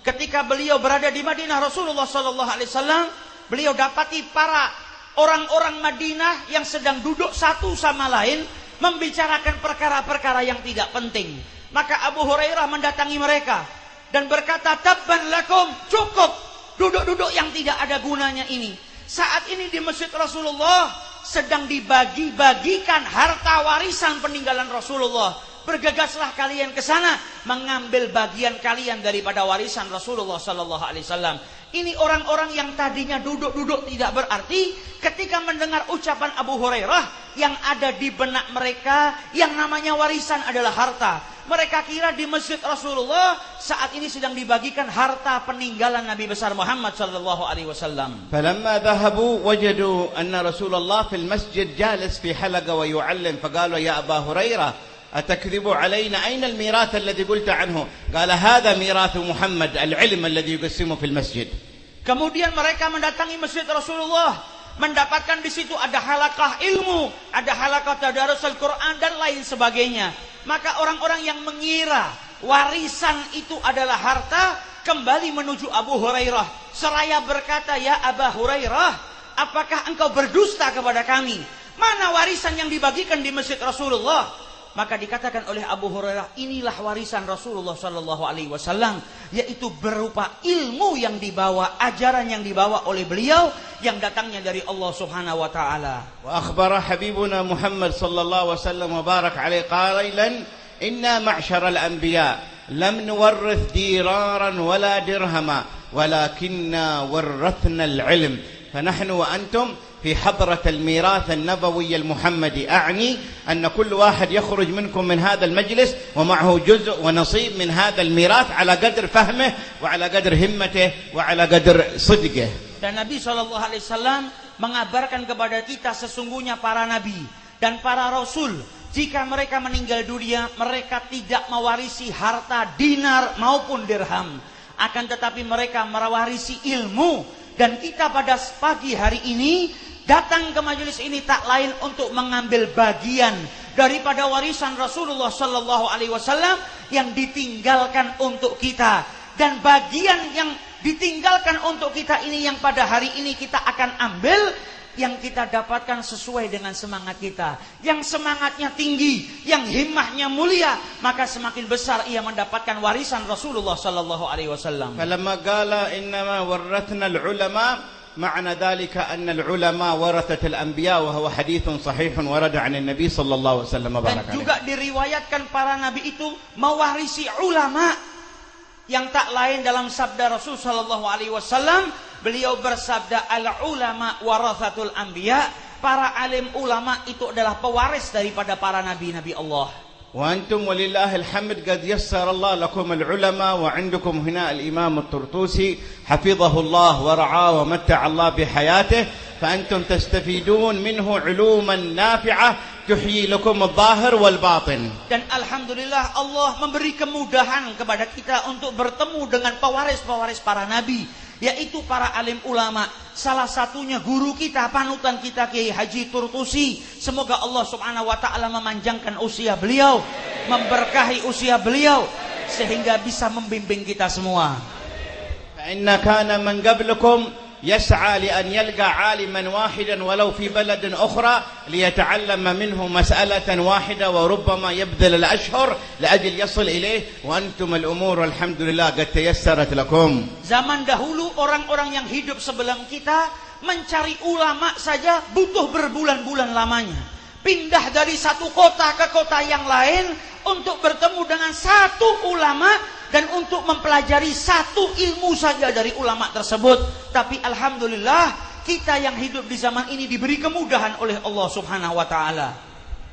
Ketika beliau berada di Madinah Rasulullah sallallahu alaihi wasallam, beliau dapati para orang-orang Madinah yang sedang duduk satu sama lain membicarakan perkara-perkara yang tidak penting. Maka Abu Hurairah mendatangi mereka dan berkata, "Tabban lakum, cukup duduk-duduk yang tidak ada gunanya ini. Saat ini di Masjid Rasulullah sedang dibagi-bagikan harta warisan peninggalan Rasulullah. Bergegaslah kalian ke sana mengambil bagian kalian daripada warisan Rasulullah sallallahu alaihi wasallam." Ini orang-orang yang tadinya duduk-duduk tidak berarti, ketika mendengar ucapan Abu Hurairah, yang ada di benak mereka yang namanya warisan adalah harta. Mereka kira di Masjid Rasulullah saat ini sedang dibagikan harta peninggalan Nabi besar Muhammad sallallahu alaihi wasallam. فلما ذهبوا وجدوا أن رسول الله في المسجد جالس في حلقة ويعلم فقالوا يا أبا هريرة أتكذب علينا أين الميراث الذي قلت عنه؟ قال هذا ميراث محمد العلم الذي يقسمه في المسجد. Kemudian mereka mendatangi Masjid Rasulullah, mendapatkan di situ ada halaqah ilmu, ada halaqah tadarus Al-Quran dan lain sebagainya. Maka orang-orang yang mengira warisan itu adalah harta kembali menuju Abu Hurairah seraya berkata, "Ya Aba Hurairah, apakah engkau berdusta kepada kami? Mana warisan yang dibagikan di Masjid Rasulullah?" Maka dikatakan oleh Abu Hurairah, inilah warisan Rasulullah sallallahu alaihi wasallam, yaitu berupa ilmu yang dibawa, ajaran yang dibawa oleh beliau yang datangnya dari Allah Subhanahu wa taala. Wa akhbara habibuna Muhammad sallallahu alaihi wasallam wa barak alaihi qailan inna ma'syaral anbiya lam nuwarrith diraran wala dirhama walakinna warrathna al-ilm fanahnu wa antum في حضرة الميراث النبوي المحمدي. أعني أن كل واحد يخرج منكم من هذا المجلس ومعه جزء ونصيب من هذا الميراث على قدر فهمه وعلى قدر همته وعلى قدر صدقه. Dan Nabi SAW mengabarkan kepada kita sesungguhnya para nabi dan para rasul, jika mereka meninggal dunia, mereka tidak mewarisi harta dinar maupun dirham, akan tetapi mereka mewarisi ilmu. Dan kita pada pagi hari ini datang ke majelis ini tak lain untuk mengambil bagian daripada warisan Rasulullah sallallahu alaihi wasallam yang ditinggalkan untuk kita. Dan bagian yang ditinggalkan untuk kita ini yang pada hari ini kita akan ambil, yang kita dapatkan sesuai dengan semangat kita. Yang semangatnya tinggi, yang himmahnya mulia, maka semakin besar ia mendapatkan warisan Rasulullah sallallahu alaihi wasallam. فلما قال إنما ورثنا العلماء معنى ذلك أن العلماء ورثة الأنبياء وهو حديث صحيح ورد عن النبي صلى الله عليه وسلم. Dan juga diriwayatkan para nabi itu mewarisi ulama, yang tak lain dalam sabda Rasul sallallahu alaihi wasallam, beliau bersabda, al ulama warathatul anbiya, para alim ulama itu adalah pewaris daripada para nabi-nabi Allah. وأنتم ولله الحمد قد يسر الله لكم العلماء وعندكم هنا الإمام الطرطوسي حفظه الله ورعاه ومتع الله بحياته فأنتم تستفيدون منه علوما نافعة تحيي لكم الظاهر والباطن. Dan alhamdulillah Allah memberi kemudahan kepada kita untuk bertemu dengan pewaris-pewaris para nabi yaitu para alim ulama. Salah satunya guru kita, panutan kita Kiai Haji Turtusi. Semoga Allah Subhanahu wa taala memanjangkan usia beliau, memberkahi usia beliau sehingga bisa membimbing kita semua. فإن كان من قبلكم يسعى لأن يلقى عالما واحدا ولو في بلد أخرى ليتعلم منه مسألة واحدة وربما يبذل الأشهر لأجل يصل إليه وأنتم الأمور والحمد لله قد تيسرت لكم. Zaman dahulu orang-orang yang hidup sebelum kita mencari ulama saja butuh berbulan-bulan lamanya. Pindah dari satu kota ke kota yang lain untuk bertemu dengan satu ulama dan untuk mempelajari satu ilmu saja dari ulama tersebut. Tapi alhamdulillah kita yang hidup di zaman ini diberi kemudahan oleh Allah Subhanahu wa taala.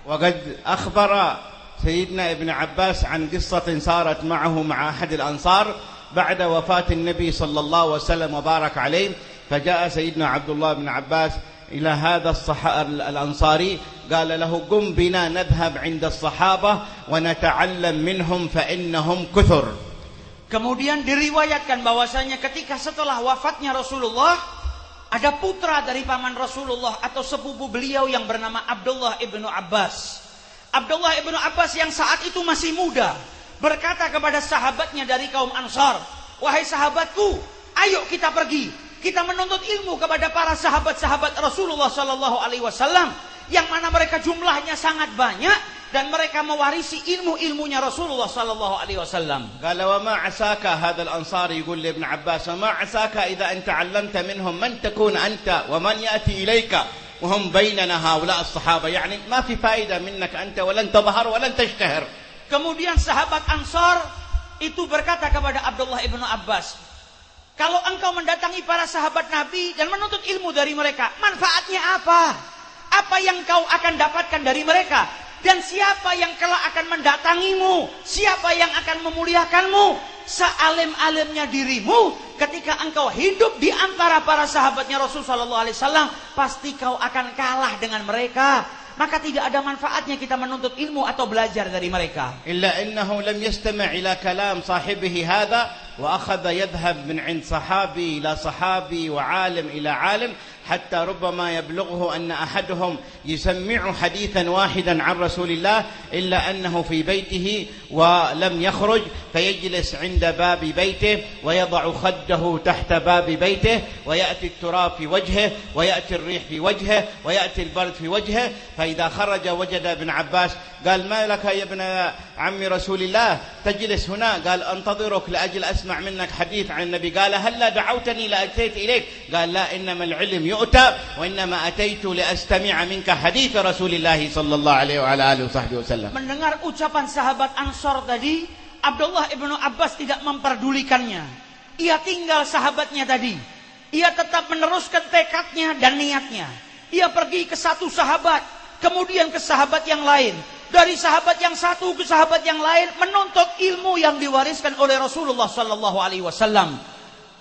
وقد أخبر سيدنا ابن عباس عن قصة صارت معه مع أحد الأنصار بعد وفاة النبي صلى الله وسلم وبارك عليه. فجاء سيدنا عبد الله بن عباس إلى هذا الأنصاري قال له قم بنا نذهب عند الصحابة ونتعلم منهم فإنهم كثر. Kemudian diriwayatkan bahwasanya ketika setelah wafatnya Rasulullah, ada putra dari paman Rasulullah atau sepupu beliau yang bernama Abdullah ibnu Abbas. Abdullah ibnu Abbas yang saat itu masih muda berkata kepada sahabatnya dari kaum Ansar, wahai sahabatku, ayo kita pergi, kita menuntut ilmu kepada para sahabat-sahabat Rasulullah sallallahu alaihi wasallam yang mana mereka jumlahnya sangat banyak dan mereka mewarisi ilmu-ilmunya Rasulullah sallallahu alaihi wasallam. قال وما عساك هذا الأنصاري يقول لابن عباس وما عساك إذا أنت علمت منهم من تكون أنت ومن يأتي إليك وهم بيننا هؤلاء الصحابة يعني ما في فائدة منك أنت ولن تظهر ولن تشتهر. Kemudian sahabat Ansar itu berkata kepada Abdullah ibnu Abbas, kalau engkau mendatangi para sahabat Nabi dan menuntut ilmu dari mereka, manfaatnya apa? Apa yang kau akan dapatkan dari mereka? Dan siapa yang kelak akan mendatangimu? Siapa yang akan memuliakanmu? Sealim-alimnya dirimu, ketika engkau hidup di antara para sahabatnya Rasul sallallahu alaihi wasallam, pasti kau akan kalah dengan mereka. Maka tidak ada manfaatnya kita menuntut ilmu atau belajar dari mereka. إلا أنه لم يستمع إلى كلام صاحبه هذا وأخذ يذهب من عند صحابي إلى صحابي وعالم إلى عالم حتى ربما يبلغه أن أحدهم يسمع حديثا واحدا عن رسول الله إلا أنه في بيته ولم يخرج فيجلس عند باب بيته ويضع خده تحت باب بيته ويأتي التراب في وجهه ويأتي الريح في وجهه ويأتي البرد في وجهه. فإذا خرج وجد ابن عباس قال ما لك يا ابن عم رسول الله تجلس هنا؟ قال أنتظرك لأجل أسمع منك حديث عن النبي. قال هلا دعوتني لأتيت إليك؟ قال لا إنما العلم يؤتى وإنما أتيت لأستمع منك حديث رسول الله صلى الله عليه وعلى آله وصحبه وسلم. Mendengar ucapan sahabat Ansar tadi, Abdullah ibnu Abbas tidak memperdulikannya. Ia tinggal sahabatnya tadi. Ia tetap meneruskan tekadnya dan niatnya. Ia pergi ke satu sahabat, kemudian ke sahabat yang lain. Dari sahabat yang satu ke sahabat yang lain, menuntut ilmu yang diwariskan oleh Rasulullah sallallahu alaihi wasallam.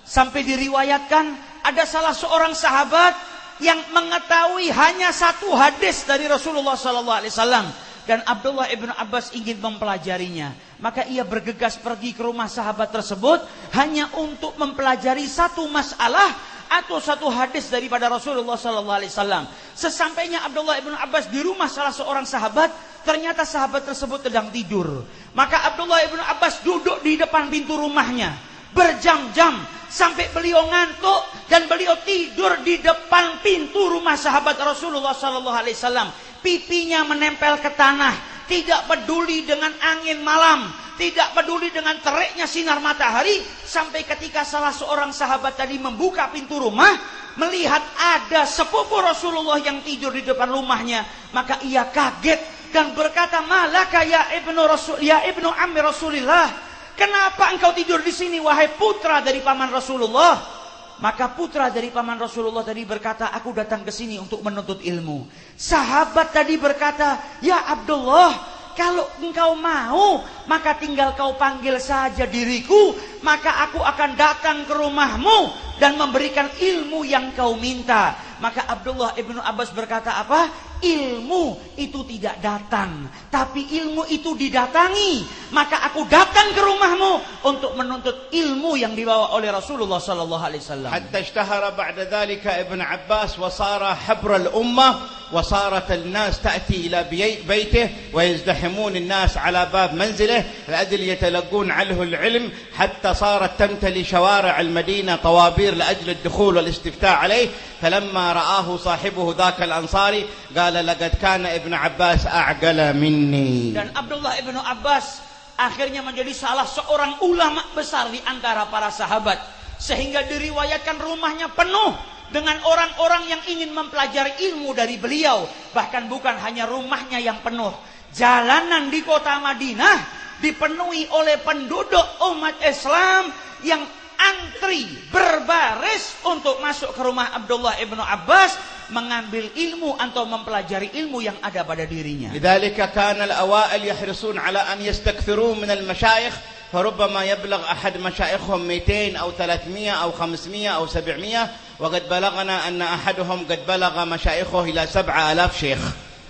Sampai diriwayatkan ada salah seorang sahabat yang mengetahui hanya satu hadis dari Rasulullah sallallahu alaihi wasallam dan Abdullah ibnu Abbas ingin mempelajarinya. Maka ia bergegas pergi ke rumah sahabat tersebut hanya untuk mempelajari satu masalah atau satu hadis daripada Rasulullah sallallahu alaihi wasallam. Sesampainya Abdullah ibnu Abbas di rumah salah seorang sahabat, ternyata sahabat tersebut sedang tidur. Maka Abdullah ibnu Abbas duduk di depan pintu rumahnya berjam-jam sampai beliau ngantuk dan beliau tidur di depan pintu rumah sahabat Rasulullah sallallahu alaihi wasallam. Pipinya menempel ke tanah, tidak peduli dengan angin malam, tidak peduli dengan teriknya sinar matahari. Sampai ketika salah seorang sahabat tadi membuka pintu rumah, melihat ada sepupu Rasulullah yang tidur di depan rumahnya, maka ia kaget dan berkata, "Malaka ya ibnu ammi Rasulillah? Kenapa engkau tidur di sini wahai putra dari paman Rasulullah?" Maka putra dari paman Rasulullah tadi berkata, "Aku datang ke sini untuk menuntut ilmu." Sahabat tadi berkata, "Ya Abdullah, kalau engkau mau, maka tinggal kau panggil saja diriku, maka aku akan datang ke rumahmu dan memberikan ilmu yang kau minta." Maka Abdullah ibnu Abbas berkata apa? ilmu itu tidak datang, tapi ilmu itu didatangi. Maka aku datang ke rumahmu untuk menuntut ilmu yang dibawa oleh Rasulullah sallallahu alaihi wasallam. حتى اشتهر بعد ذلك ابن عباس وصار حبر الأمة وصارت الناس تأتي إلى بيته ويزدحمون الناس على باب منزله لأجل يتلقون عنه العلم حتى صارت تمتلي شوارع المدينة طوابير لأجل الدخول والاستفتاء عليه. فلما رآه صاحبه ذاك الأنصاري قال لقد كان ابن عباس أعقل مني. Dan Abdullah ibnu Abbas akhirnya menjadi salah seorang ulama besar di antara para sahabat, sehingga diriwayatkan rumahnya penuh dengan orang-orang yang ingin mempelajari ilmu dari beliau. Bahkan bukan hanya rumahnya yang penuh, jalanan di kota Madinah dipenuhi oleh penduduk umat Islam yang antri berbaris untuk masuk ke rumah Abdullah ibnu Abbas mengambil ilmu atau mempelajari ilmu yang ada pada dirinya. لذلك كان الأوائل يحرصون على أن يستكثروا من المشايخ فربما يبلغ أحد مشايخهم 200 أو 300 أو 500 أو 700 وقد بلغنا أن أحدهم قد بلغ مشايخه إلى 7,000 شيخ.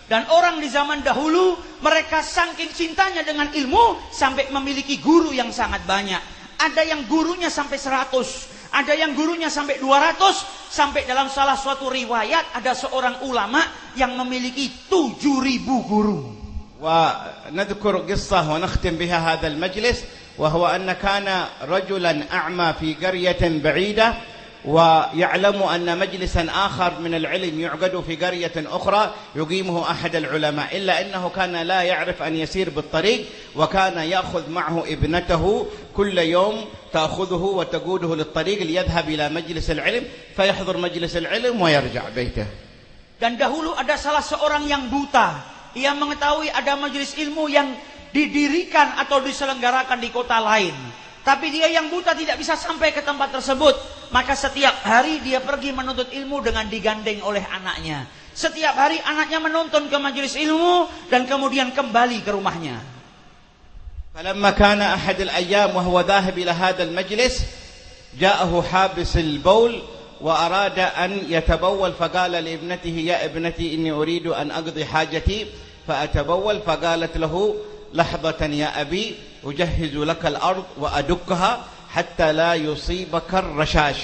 Dan orang di zaman dahulu mereka saking cintanya dengan ilmu sampai memiliki guru yang sangat banyak. Ada yang gurunya sampai 100, ada yang gurunya sampai 200, sampai dalam salah suatu riwayat ada seorang ulama yang memiliki 7.000 guru. ونذكر قصة ونختم بها هذا المجلس، وهو أن كان رجلا أعمى في قرية بعيدة ويعلم أن مجلسا آخر من العلم يعقد في قرية أخرى يقيمه أحد العلماء، إلا أنه كان لا يعرف أن يسير بالطريق، وكان يأخذ معه ابنته كل يوم تأخذه وتقوده للطريق ليذهب إلى مجلس العلم فيحضر مجلس العلم ويرجع بيته. Dan dahulu ada salah seorang yang buta, ia mengetahui ada majelis ilmu yang didirikan atau diselenggarakan di kota lain, tapi dia yang buta tidak bisa sampai ke tempat tersebut. Maka setiap hari dia pergi menuntut ilmu dengan digandeng oleh anaknya. Setiap hari anaknya menuntun ke majelis ilmu dan kemudian kembali ke rumahnya. فلما كان أحد الأيام وهو ذاهب إلى هذا المجلس جاءه حابس البول وأراد أن يتبول، فقال لابنته يا ابنتي إني أريد أن أقضي حاجتي فأتبول، فقالت له لحظة يا أبي أجهز لك الأرض وأدكها حتى لا يصيبك الرشاش.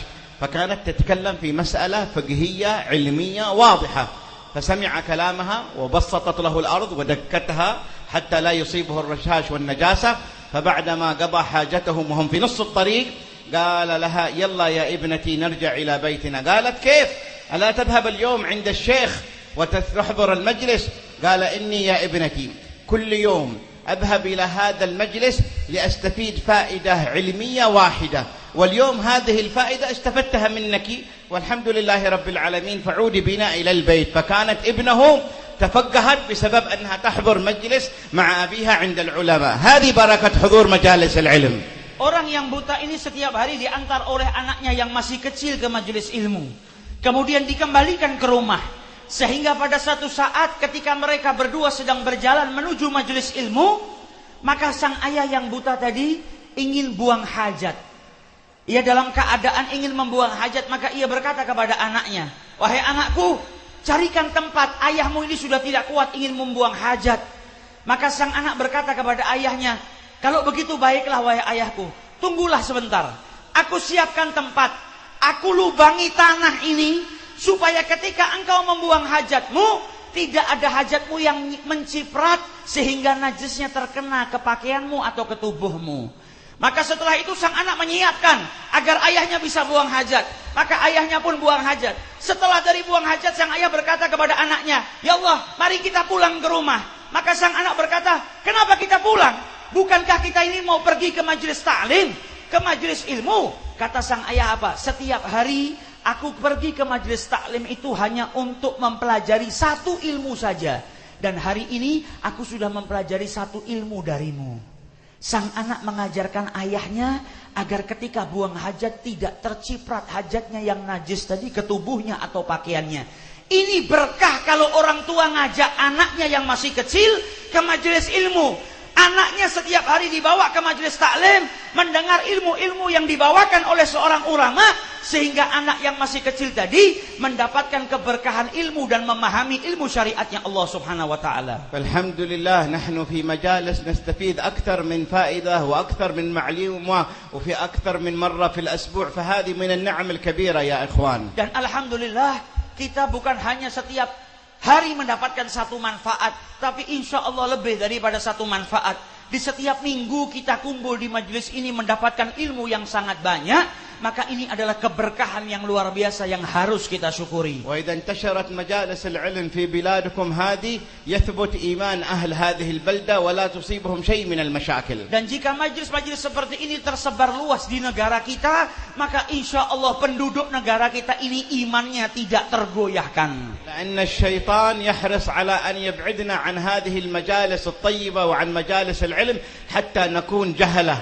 فكانت تتكلم في مسألة فقهية علمية واضحة، فسمع كلامها وبسطت له الأرض ودكتها حتى لا يصيبه الرشاش والنجاسة. فبعدما قضى حاجتهم وهم في نص الطريق قال لها يلا يا ابنتي نرجع إلى بيتنا. قالت كيف ألا تذهب اليوم عند الشيخ وتحضر المجلس؟ قال إني يا ابنتي كل يوم أذهب إلى هذا المجلس لأستفيد فائدة علمية واحدة، واليوم هذه الفائدة استفدتها منك والحمد لله رب العالمين، فعودي بنا إلى البيت. فكانت ابنه تفقهت بسبب أنها تحضر مجلس مع أبيها عند العلماء. هذه بركة حضور مجالس العلم. Orang yang buta ini setiap hari diantar oleh anaknya yang masih kecil ke majelis ilmu, kemudian dikembalikan ke rumah, sehingga pada satu saat ketika mereka berdua sedang berjalan menuju majelis ilmu, maka sang ayah yang buta tadi ingin buang hajat. Ia dalam keadaan ingin membuang hajat, maka ia berkata kepada anaknya, wahai anakku, carikan tempat, ayahmu ini sudah tidak kuat ingin membuang hajat. Maka sang anak berkata kepada ayahnya, kalau begitu baiklah wahai ayahku, tunggulah sebentar, aku siapkan tempat, aku lubangi tanah ini, supaya ketika engkau membuang hajatmu, tidak ada hajatmu yang menciprat sehingga najisnya terkena ke pakaianmu atau ke tubuhmu. Maka setelah itu sang anak menyiapkan agar ayahnya bisa buang hajat. Maka ayahnya pun buang hajat. Setelah dari buang hajat, sang ayah berkata kepada anaknya, ya Allah, mari kita pulang ke rumah. Maka sang anak berkata, kenapa kita pulang? Bukankah kita ini mau pergi ke majelis ta'lim, ke majelis ilmu? Kata sang ayah apa? Setiap hari aku pergi ke majelis taklim itu hanya untuk mempelajari satu ilmu saja. Dan hari ini aku sudah mempelajari satu ilmu darimu. Sang anak mengajarkan ayahnya agar ketika buang hajat tidak terciprat hajatnya yang najis tadi ke tubuhnya atau pakaiannya. Ini berkah kalau orang tua ngajak anaknya yang masih kecil ke majelis ilmu. Anaknya setiap hari dibawa ke majelis taklim, mendengar ilmu-ilmu yang dibawakan oleh seorang ulama, sehingga anak yang masih kecil tadi mendapatkan keberkahan ilmu dan memahami ilmu syariatnya Allah Subhanahu wa taala. Alhamdulillah nahnu fi majalis nastafid akthar min fa'idah wa akthar min ma'lumah wa fi akthar min marra fil asbu' fahadhi min an-ni'am al-kabira ya ikhwan. Dan alhamdulillah kita bukan hanya setiap hari mendapatkan satu manfaat, tapi insya Allah lebih daripada satu manfaat. Di setiap minggu kita kumpul di majelis ini mendapatkan ilmu yang sangat banyak, maka ini adalah keberkahan yang luar biasa yang harus kita syukuri. وإذا انتشرت مجالس العلم في بلادكم هذه يثبت إيمان أهل هذه البلدة ولا تصيبهم شيء من المشاكل. Dan jika majelis-majelis seperti ini tersebar luas di negara kita, maka insya Allah penduduk negara kita ini imannya tidak tergoyahkan. لأن الشيطان يحرص على أن يبعدنا عن هذه المجالس الطيبة وعن مجالس العلم حتى نكون جهلة.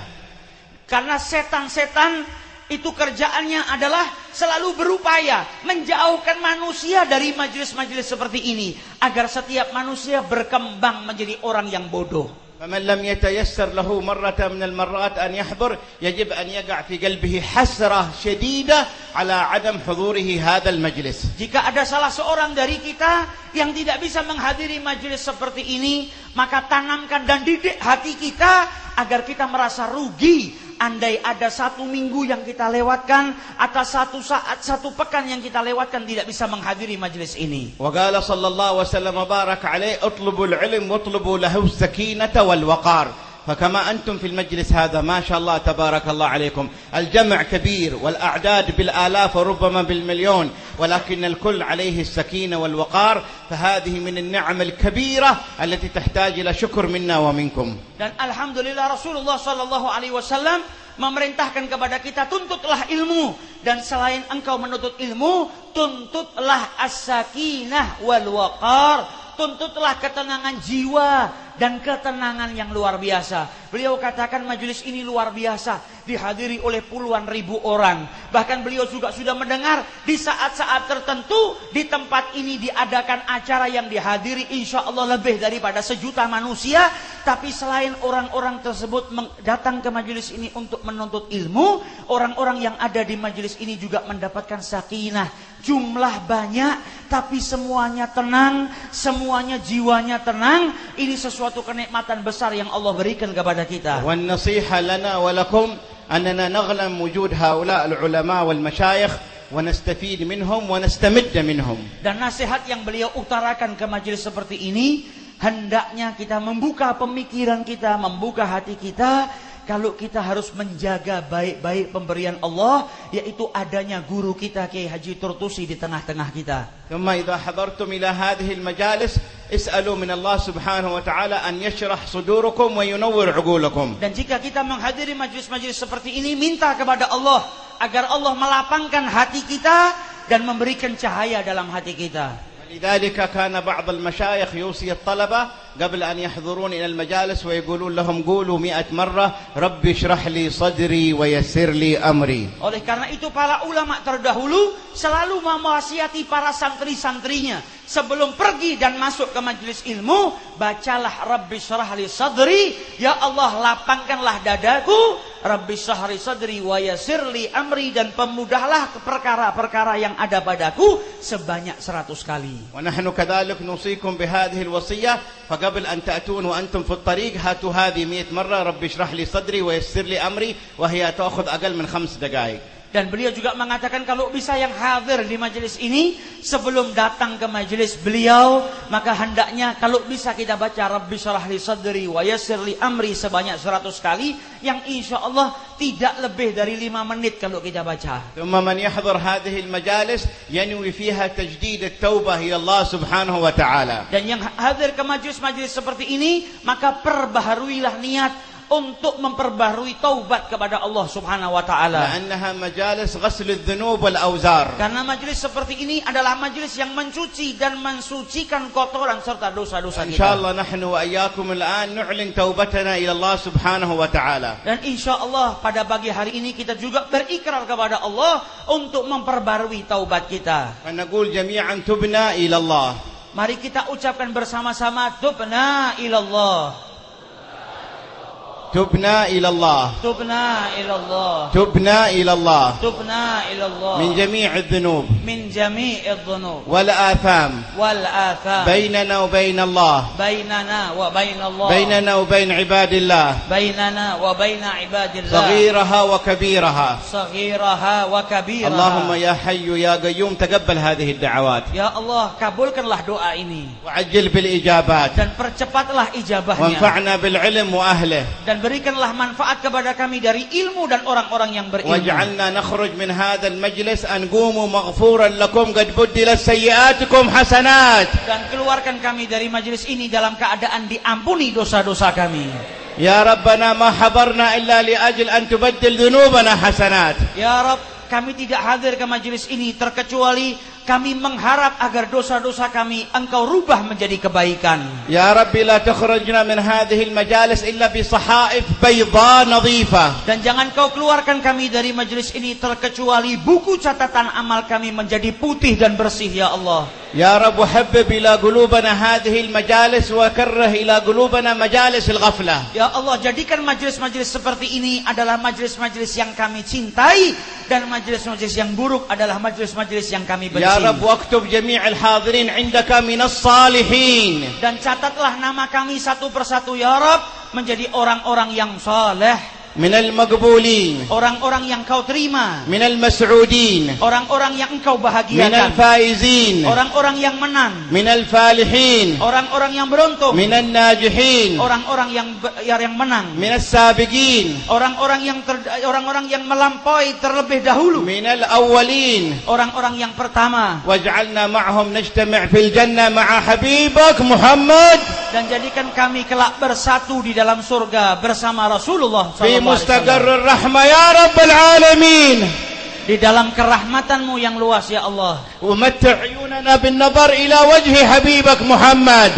Karena setan-setan itu kerjaannya adalah selalu berupaya menjauhkan manusia dari majelis-majelis seperti ini, agar setiap manusia berkembang menjadi orang yang bodoh. فمن لم يتيسر له مرة من المرات أن يحضر يجب أن يقع في قلبه حسرة شديدة على عدم حضوره هذا المجلس. Jika ada salah seorang dari kita yang tidak bisa menghadiri majelis seperti ini, maka tanamkan dan didik hati kita agar kita merasa rugi andai ada satu minggu yang kita lewatkan atau satu saat, satu pekan yang kita lewatkan tidak bisa menghadiri majelis ini. وقال صلى الله وسلم وبارك عليه اطلبوا العلم واطلبوا له السكينة والوقار. فكما أنتم في المجلس هذا ما شاء الله تبارك الله عليكم الجمع كبير والأعداد بالآلاف وربما بالمليون، ولكن الكل عليه السكينة والوقار، فهذه من النعم الكبيرة التي تحتاج إلى شكر منا ومنكم. Dan alhamdulillah Rasulullah sallallahu alaihi wasallam memerintahkan kepada kita, tuntutlah ilmu, dan selain engkau menuntut ilmu, tuntutlah as-sakinah wal waqar, tuntutlah ketenangan jiwa dan ketenangan yang luar biasa. Beliau katakan majelis ini luar biasa, dihadiri oleh puluhan ribu orang. Bahkan beliau juga sudah mendengar di saat-saat tertentu di tempat ini diadakan acara yang dihadiri insya Allah lebih daripada 1 juta manusia. Tapi selain orang-orang tersebut datang ke majelis ini untuk menuntut ilmu, orang-orang yang ada di majelis ini juga mendapatkan sakinah. Jumlah banyak, tapi semuanya tenang, semuanya jiwanya tenang. Ini sesuatu kenikmatan besar yang Allah berikan kepada kita. والنصيحة لنا ولكم أننا نغنم وجود هؤلاء العلماء والمشايخ ونستفيد منهم ونستمد منهم. Dan nasihat yang beliau utarakan ke majelis seperti ini, hendaknya kita membuka pemikiran kita, membuka hati kita, kalau kita harus menjaga baik-baik pemberian Allah, yaitu adanya guru kita Kiai Haji Turtusi di tengah-tengah kita. ثم إذا حضرتم إلى هذه المجالس اسألوا من الله سبحانه وتعالى أن يشرح صدوركم وينور عقولكم. Dan jika kita menghadiri majelis-majelis seperti ini, minta kepada Allah agar Allah melapangkan hati kita dan memberikan cahaya dalam hati kita. لذلك كان بعض المشايخ يوصي الطلبة قبل أن يحضرون إلى المجالس ويقولون لهم قولوا 100 مرة ربي اشرح لي صدري ويسر لي أمري. Oleh karena itu para ulama terdahulu selalu mewasiati para santri-santrinya, sebelum pergi dan masuk ke majelis ilmu, bacalah Rabbi syrah li sadri, ya Allah lapangkanlah dadaku, Rabbi syrah li sadri wa yassir li amri, dan pemudahlah perkara-perkara yang ada padaku sebanyak 100 kali. ونحن كذلك نوصيكم بهذه الوصية، فقبل أن تأتون وأنتم في الطريق هاتوا هذه 100 مرة ربي اشرح لي صدري ويسر لي أمري، وهي تأخذ أقل من 5 دقائق. Dan beliau juga mengatakan kalau bisa yang hadir di majelis ini sebelum datang ke majelis beliau, maka hendaknya kalau bisa kita baca Rabbi syrah li sadri wa yassir li amri sebanyak 100 kali, yang insya Allah tidak lebih dari 5 menit kalau kita baca. ثم من يحضر هذه المجالس ينوي فيها تجديد التوبة إلى الله سبحانه وتعالى. Dan yang hadir ke majelis-majelis seperti ini, maka perbaharuilah niat untuk memperbaharui taubat kepada Allah Subhanahu wa taala. لأنها مجالس غسل الذنوب والأوزار. Karena majelis seperti ini adalah majelis yang mencuci dan mensucikan kotoran serta dosa-dosa إن kita. شاء الله نحن وإياكم الآن نعلن توبتنا إلى الله سبحانه وتعالى. Dan insya Allah pada pagi hari ini kita juga berikrar kepada Allah untuk memperbarui taubat kita. فنقول جميعا تبنا إلى الله. Mari kita ucapkan bersama-sama, tubna ilallah. تبنا إلى الله تبنا إلى الله تبنا إلى الله تبنا إلى الله من جميع الذنوب من جميع الذنوب والآثام والآثام بيننا وبين الله بيننا وبين الله بيننا وبين عباد الله بيننا وبين عباد الله صغيرها وكبيرها صغيرها وكبيرها اللهم يا حي يا قيوم تقبل هذه الدعوات Ya Allah, kabulkanlah doa ini وعجل بالإجابات dan percepatlah ijabahnya وانفعنا بالعلم وأهله dan berikanlah manfaat kepada kami dari ilmu dan orang-orang yang berilmu. واجعلنا نخرج من هذا المجلس أن قوموا مغفورا لكم قد بدلت سيئاتكم حسنات. Dan keluarkan kami dari majelis ini dalam keadaan diampuni dosa-dosa kami. يا ربنا ما حضرنا إلا لأجل أن تبدل ذنوبنا حسنات. Ya Rabb, kami tidak hadir ke majelis ini terkecuali kami mengharap agar dosa-dosa kami Engkau rubah menjadi kebaikan. يا رب لا تخرجنا من هذه المجالس إلا بصحائف بيضاء نظيفة. Dan jangan Kau keluarkan kami dari majelis ini terkecuali buku catatan amal kami menjadi putih dan bersih ya Allah. يا رب وحبب إلى قلوبنا هذه المجالس وكره إلى قلوبنا مجالس الغفلة. Ya Allah, jadikan majelis-majelis seperti ini adalah majelis-majelis yang kami cintai dan majelis-majelis yang buruk adalah majelis-majelis yang kami benci. يا رب واكتب جميع الحاضرين عندك من الصالحين. Dan catatlah nama kami satu persatu ya Rabb menjadi orang-orang yang saleh, من المقبولين. orang-orang yang Kau terima, من المسعودين. orang-orang yang Engkau من bahagiakan, الفائزين. orang-orang yang menang, من الفالحين. orang-orang yang beruntung, من الناجحين. orang-orang yang menang, من السابقين. orang-orang yang melampaui terlebih dahulu, من الأولين. orang-orang yang pertama. واجعلنا معهم نجتمع في الجنة مع حبيبك محمد Dan jadikan kami kelak bersatu di dalam surga bersama Rasulullah في SAW. مستقر الرحمة يا رب العالمين. Di dalam kerahmatan-Mu yang luas ya Allah. ومتع عيوننا بالنظر إلى وجه حبيبك محمد.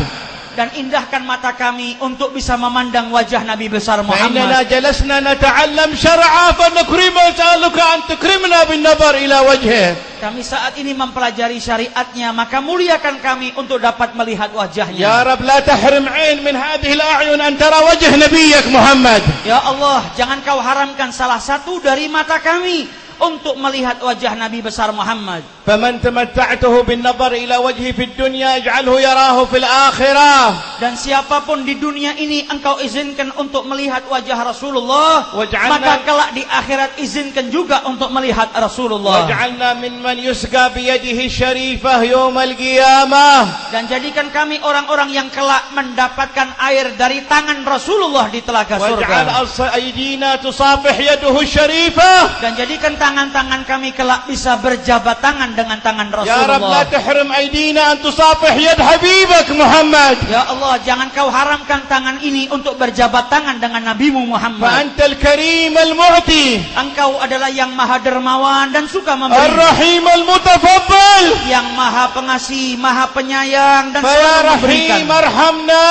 Dan indahkan mata kami untuk bisa memandang wajah Nabi besar فإننا Muhammad. جلسنا نتعلم شرعا فنكرم نسألك أن تكرمنا بالنظر إلى وجهه. Kami saat ini mempelajari syariatnya, maka muliakan kami untuk dapat melihat wajahnya. يا رب لا تحرم عين من هذه الأعين أن ترى وجه نبيك محمد. Ya Allah, jangan Kau haramkan salah satu dari mata kami untuk melihat wajah Nabi besar Muhammad. فمن تمتعته بالنظر إلى وجهه في الدنيا اجعله يراه في الآخرة. Dan siapapun di dunia ini Engkau izinkan untuk melihat wajah Rasulullah, maka kelak di akhirat izinkan juga untuk melihat Rasulullah. واجعلنا ممن يسقى بيده الشريفة يوم القيامة. Dan jadikan kami orang-orang yang kelak mendapatkan air dari tangan Rasulullah di telaga واجعل surga. أيدينا تصافح يده الشريفة. Dan jadikan tangan-tangan kami kelak bisa berjabat tangan dengan tangan يا رب لا Rasulullah. تحرم أيدينا أن تصافح يد حبيبك محمد. Ya Allah, jangan Kau haramkan tangan ini untuk berjabat tangan dengan Nabi-Mu Muhammad. فأنت الكريم المعطي Engkau adalah yang maha dermawan dan suka memberi, الرحيم المتفضل. yang maha pengasih, maha penyayang dan فيا selalu memberikan. رحيم ارحمنا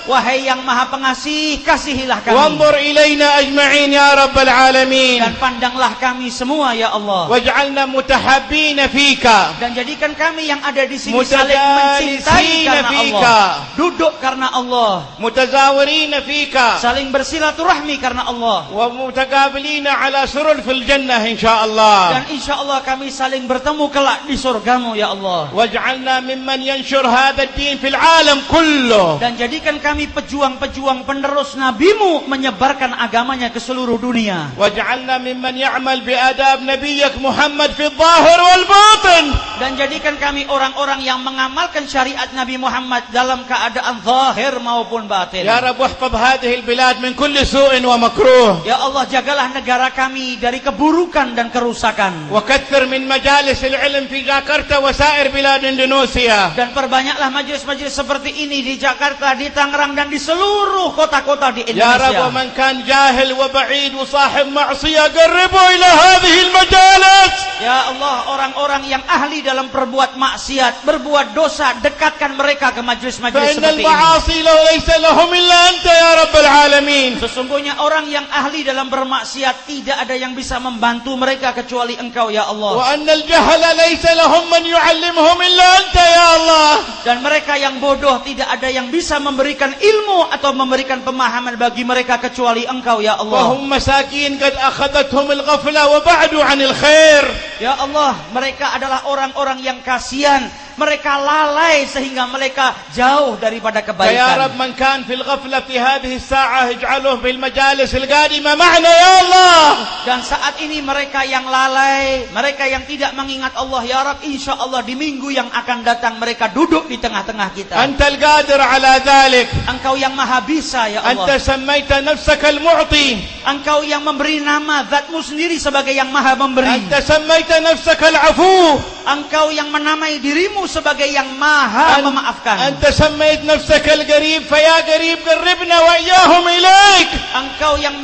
Wahai yang maha pengasih, kasihilah kami. وانظر إلينا أجمعين يا رب العالمين. Dan pandanglah kami semua ya Allah. واجعلنا متحابين فيك. Dan jadikan kami yang ada di sini Mutajalisina saling mencintai karena fika. Allah, duduk karena Allah, متزاورين فيك. saling bersilaturahmi karena Allah. ومتقابلين على سرر في الجنة إن شاء الله. Dan insya Allah kami saling bertemu kelak di surgamu ya Allah. واجعلنا ممن ينشر هذا الدين في العالم كله. Dan jadikan kami pejuang-pejuang penerus Nabi-Mu menyebarkan agamanya ke seluruh dunia. واجعلنا ممن يعمل بآداب نبيك محمد في الظاهر والباطن. Dan jadikan kami orang-orang yang mengamalkan syariat Nabi Muhammad dalam keadaan zahir maupun batin. يا رب واحفظ هذه البلاد من كل سوء ومكروه. Ya Allah, jagalah negara kami dari keburukan dan kerusakan. وكثر من مجالس العلم في جاكرتا وسائر بلاد إندونيسيا. Dan perbanyaklah majelis-majelis seperti ini di Jakarta, di Tangerang dan di seluruh kota-kota di يا رب Indonesia. ومن كان جاهل وبعيد وصاحب معصية قربوا إلى هذه المجالس. Ya Allah, orang-orang yang ahli dalam berbuat maksiat, berbuat dosa, dekatkan mereka ke majelis-majelis فإن seperti ini. المعاصي ليس لهم إلا أنت يا رب العالمين. Sesungguhnya orang yang ahli dalam bermaksiat tidak ada yang bisa membantu mereka kecuali Engkau ya Allah. وأن الجهل ليس لهم من يعلمهم إلا أنت يا الله. Dan mereka yang bodoh tidak ada yang bisa memberikan memberikan ilmu atau memberikan pemahaman bagi mereka kecuali Engkau ya Allah. وهم مساكين قد أخذتهم الغفلة وبعدوا عن الخير. Ya Allah, mereka adalah orang-orang yang kasihan. Mereka lalai sehingga mereka jauh daripada فيا kebaikan. رب من كان في الغفلة في هذه الساعة اجعله في المجالس القادمة معنا يا الله. Dan saat ini mereka yang lalai, mereka yang tidak mengingat Allah ya Rabb, insya Allah di minggu yang akan datang mereka duduk di tengah-tengah kita. أنت القادر على ذلك. Engkau yang maha bisa ya أنت Allah. سميت نفسك المعطي. Engkau yang memberi nama zatmu sendiri sebagai yang maha memberi. أنت سميت نفسك العفو. Engkau yang menamai dirimu sebagai yang maha memaafkan. أنت سميت نفسك القريب فيا قريب قربنا وإياهم إليك. Engkau yang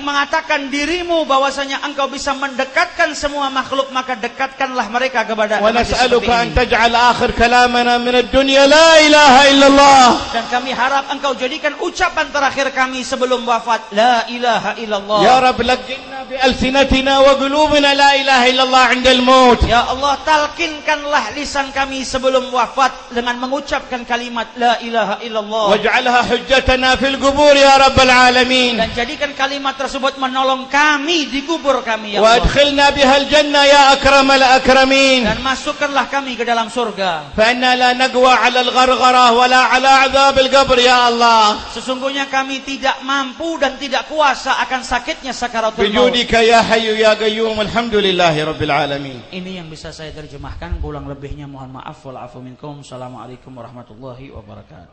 mengatakan dirimu bahwasanya engkau bisa mendekatkan semua makhluk, maka dekatkanlah mereka kepada ونسألك أن ini. تجعل آخر كلامنا من الدنيا لا إله إلا الله. Dan kami harap engkau jadikan ucapan terakhir kami sebelum wafat la ilaha illallah. يا رب لقنا بألسنتنا وقلوبنا لا إله إلا الله عند الموت. Ya Allah, talkinkanlah lisan kami sebelum wafat dengan mengucapkan kalimat la ilaha illallah. واجعلها حجتنا في القبور يا رب العالمين. Dan jadikan kalimat tersebut menolong kami di kubur kami ya Allah. وادخلنا بها الجنة يا أكرم الأكرمين. Dan masukkanlah kami ke dalam surga. فإنا لا نقوى على الغرغرة ولا على عذاب القبر يا الله. Sesungguhnya kami tidak mampu dan tidak kuasa akan sakitnya sakaratul maut. بجودك يا حي يا قيوم الحمد لله رب العالمين. Ini yang bisa saya terjemahkan, kurang lebihnya mohon maaf. Wal afu minkum. Assalamualaikum warahmatullahi wabarakatuh.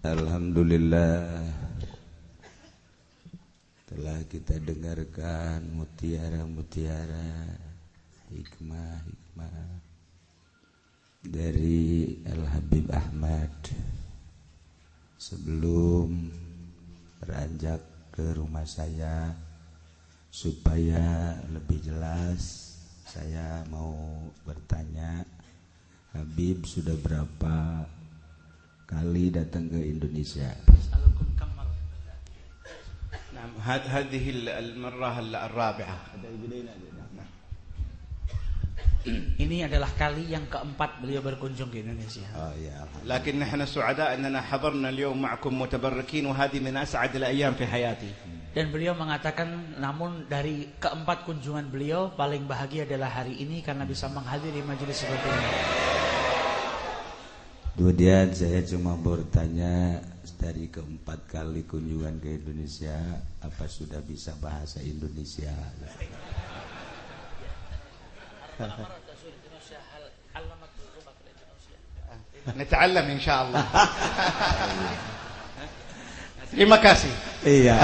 Alhamdulillah, telah kita dengarkan mutiara-mutiara hikmah-hikmah dari Al-Habib Ahmad. Sebelum beranjak ke rumah saya, supaya lebih jelas, saya mau bertanya, Habib sudah berapa kali datang ke Indonesia? نعم هذه المرة الرابعة. Ini adalah kali yang keempat beliau berkunjung ke Indonesia. Oh ya. لكن نحن سعداء أننا حضرنا اليوم معكم متبركين وهذه من أسعد الأيام في حياتي. Dan beliau mengatakan, namun dari keempat kunjungan beliau paling bahagia adalah hari ini karena bisa menghadiri majelis seperti ini. Kemudian saya cuma bertanya, dari keempat kali kunjungan ke Indonesia, apa sudah bisa bahasa Indonesia? نتعلم إن شاء الله. Terima kasih. Iya.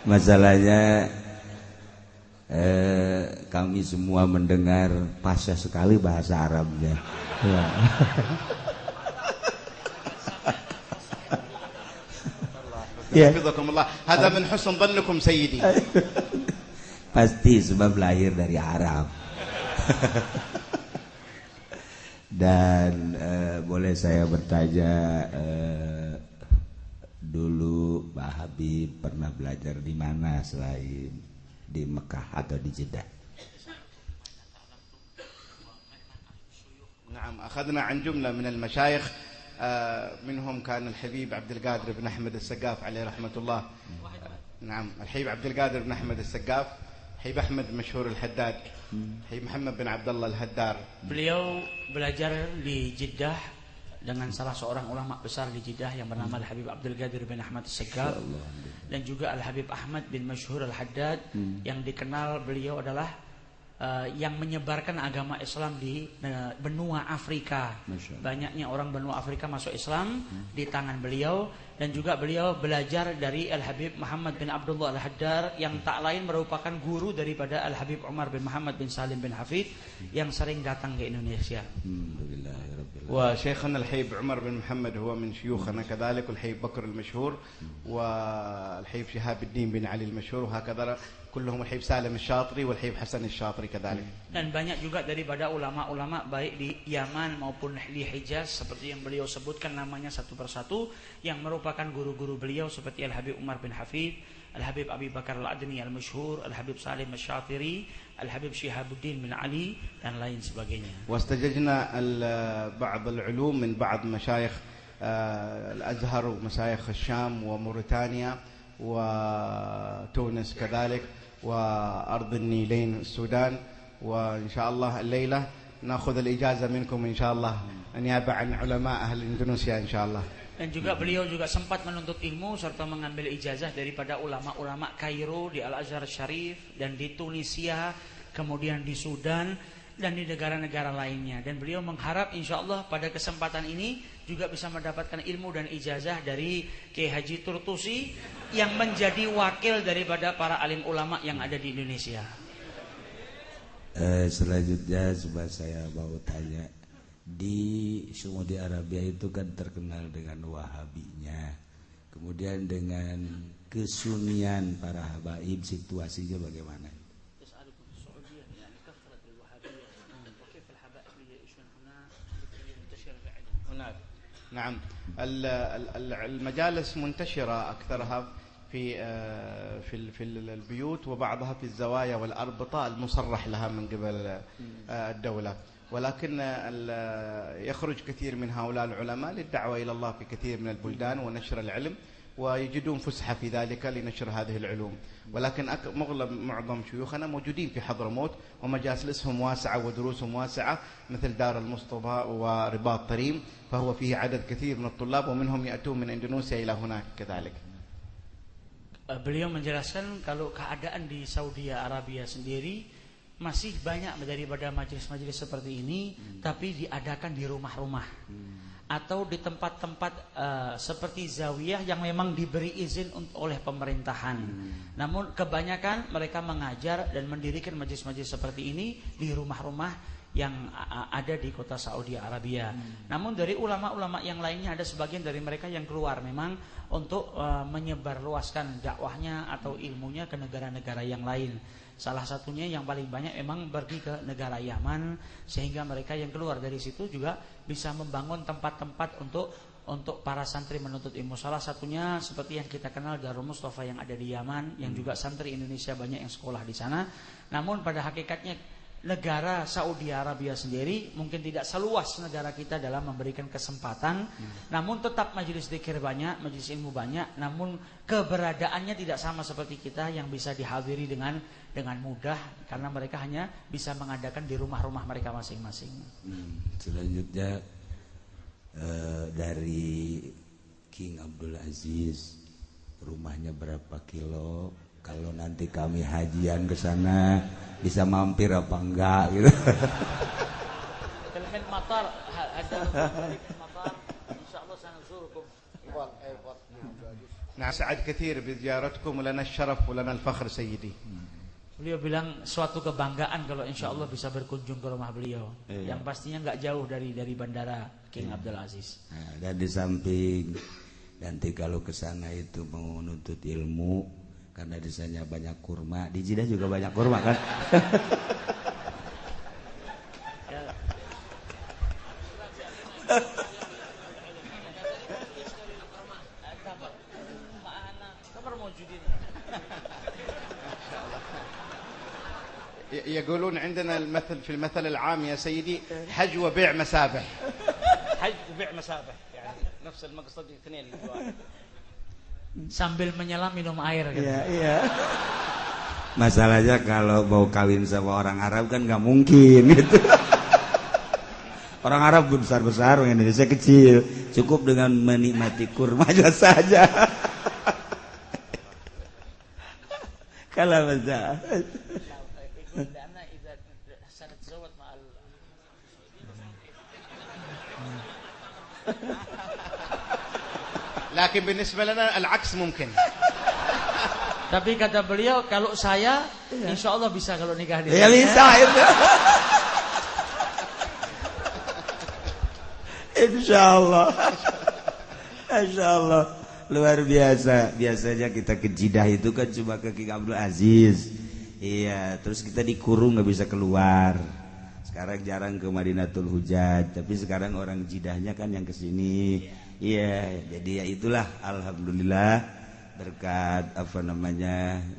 Masalahnya kami semua mendengar fasih sekali bahasa Arabnya. Ya. حفظكم الله. هذا من حسن ظنكم سيدي. Pasti sebab lahir dari Arab. Dan boleh saya bertanya, dulu Pak Habib pernah belajar di mana selain di Mekah atau di Jeddah? نعم أخذنا عن جملة من المشايخ منهم كان الحبيب عبد القادر بن أحمد السقاف عليه رحمة الله. نعم الحبيب عبد القادر بن أحمد السقاف، حبيب أحمد مشهور الحداد، حبيب محمد بن عبد الله الهدار. Beliau belajar di Jeddah dengan salah seorang ulama besar di Jeddah yang bernama Al-Habib Abdul Qadir bin Ahmad As-Saggaf, dan juga Al-Habib Ahmad bin Mashhur Al-Haddad, yang dikenal beliau adalah yang menyebarkan agama Islam di benua Afrika. Banyaknya orang benua Afrika masuk Islam di tangan beliau. Dan juga beliau belajar dari Al-Habib Muhammad bin Abdullah Al-Haddar, yang tak lain merupakan guru daripada Al-Habib Umar bin Muhammad bin Salim bin Hafid, yang sering datang ke Indonesia. وشيخنا الحبيب عمر بن محمد هو من شيوخنا كذلك، والحبيب بكر المشهور، والحبيب شهاب الدين بن علي المشهور، وهكذا كلهم الحبيب سالم الشاطري والحبيب حسن الشاطري كذلك. Dan banyak juga daripada ulama-ulama baik di Yaman maupun di Hijaz seperti yang beliau sebutkan namanya satu persatu yang merupakan guru-guru beliau seperti Al-Habib Umar bin Hafid, Al-Habib Abi Bakar Al-Adni Al-Mashhur, Al-Habib Salim Al-Shatiri, Al-Habib Shihabuddin bin Ali dan lain sebagainya. واستججنا بعض العلوم من بعض مشايخ الأزهر ومشايخ الشام وموريتانيا وتونس كذلك وأرض النيلين السودان، وإن شاء الله الليلة نأخذ الإجازة منكم إن شاء الله نيابة عن علماء أهل إندونيسيا إن شاء الله. Dan juga beliau juga sempat menuntut ilmu serta mengambil ijazah daripada ulama-ulama Kairo di Al-Azhar Syarif dan di Tunisia, kemudian di Sudan dan di negara-negara lainnya. Dan beliau mengharap insya Allah pada kesempatan ini juga bisa mendapatkan ilmu dan ijazah dari Kiai Haji Turtusi yang menjadi wakil daripada para alim ulama yang ada di Indonesia. Selanjutnya coba saya mau tanya, di Saudi Arabia itu kan terkenal dengan Wahabinya, kemudian dengan kesunian para habaib, situasinya bagaimana? نعم، المجالس منتشرة أكثرها في البيوت وبعضها في الزوايا والأربطة المصرح لها من قبل الدولة، ولكن يخرج كثير من هؤلاء العلماء للدعوة إلى الله في كثير من البلدان ونشر العلم، ويجدون فسحة في ذلك لنشر هذه العلوم، ولكن معظم شيوخنا موجودين في حضرموت ومجالسهم واسعة ودروسهم واسعة مثل دار المصطفى ورباط طريم، فهو فيه عدد كثير من الطلاب ومنهم يأتون من إندونيسيا إلى هناك كذلك. Beliau menjelaskan kalau keadaan di Saudi Arabia sendiri masih banyak daripada majelis-majelis seperti ini, tapi diadakan di rumah-rumah atau di tempat-tempat seperti zawiyah yang memang diberi izin oleh pemerintahan. Namun kebanyakan mereka mengajar dan mendirikan majelis-majelis seperti ini di rumah-rumah yang ada di kota Saudi Arabia. Namun dari ulama-ulama yang lainnya ada sebagian dari mereka yang keluar memang untuk menyebarluaskan dakwahnya atau ilmunya ke negara-negara yang lain. Salah satunya yang paling banyak memang pergi ke negara Yaman, sehingga mereka yang keluar dari situ juga bisa membangun tempat-tempat untuk para santri menuntut ilmu. Salah satunya seperti yang kita kenal Darul Mustafa yang ada di Yaman, yang juga santri Indonesia banyak yang sekolah di sana. Namun pada hakikatnya negara Saudi Arabia sendiri mungkin tidak seluas negara kita dalam memberikan kesempatan, namun tetap majelis zikir banyak, majelis ilmu banyak, namun keberadaannya tidak sama seperti kita yang bisa dihadiri dengan mudah karena mereka hanya bisa mengadakan di rumah-rumah mereka masing-masing. Selanjutnya dari King Abdul Aziz, rumahnya berapa kilo? Kalau nanti kami hajian ke sana bisa mampir apa enggak gitu. Kalimat matar ada matar insyaallah sanzurukum. نسعد كثير بزيارتكم ولنا الشرف ولنا الفخر سيدي. Beliau bilang suatu kebanggaan kalau insyaallah bisa berkunjung ke rumah beliau, yang pastinya enggak jauh dari bandara King Abdul Aziz. Nah, dan di samping nanti kalau ke sana itu mau menuntut ilmu, karena di sana banyak kurma, di Jeddah juga banyak kurma kan? يقولون عندنا المثل في المثل العام يا سيدي حج وبيع مسابح. حج وبيع مسابح يعني نفس المقصد الاثنين. Sambil menyelam minum air kan? Iya. Masalahnya kalau mau kawin sama orang Arab kan nggak mungkin gitu. Orang Arab besar-besar, orang Indonesia kecil. Cukup dengan menikmati kurma saja. Kalau bisa. لكن بالنسبة لنا العكس ممكن. Tapi kata beliau kalau saya insya Allah bisa kalau nikah di sana. Ya bisa itu. Insya Allah luar biasa. Biasanya kita ke Jeddah itu kan cuma ke King Abdul Aziz. Iya, terus kita dikurung nggak bisa keluar. Sekarang jarang ke Madinatul Hujaj, tapi sekarang orang Jidahnya kan yang kesini. Iya, jadi ya itulah alhamdulillah berkat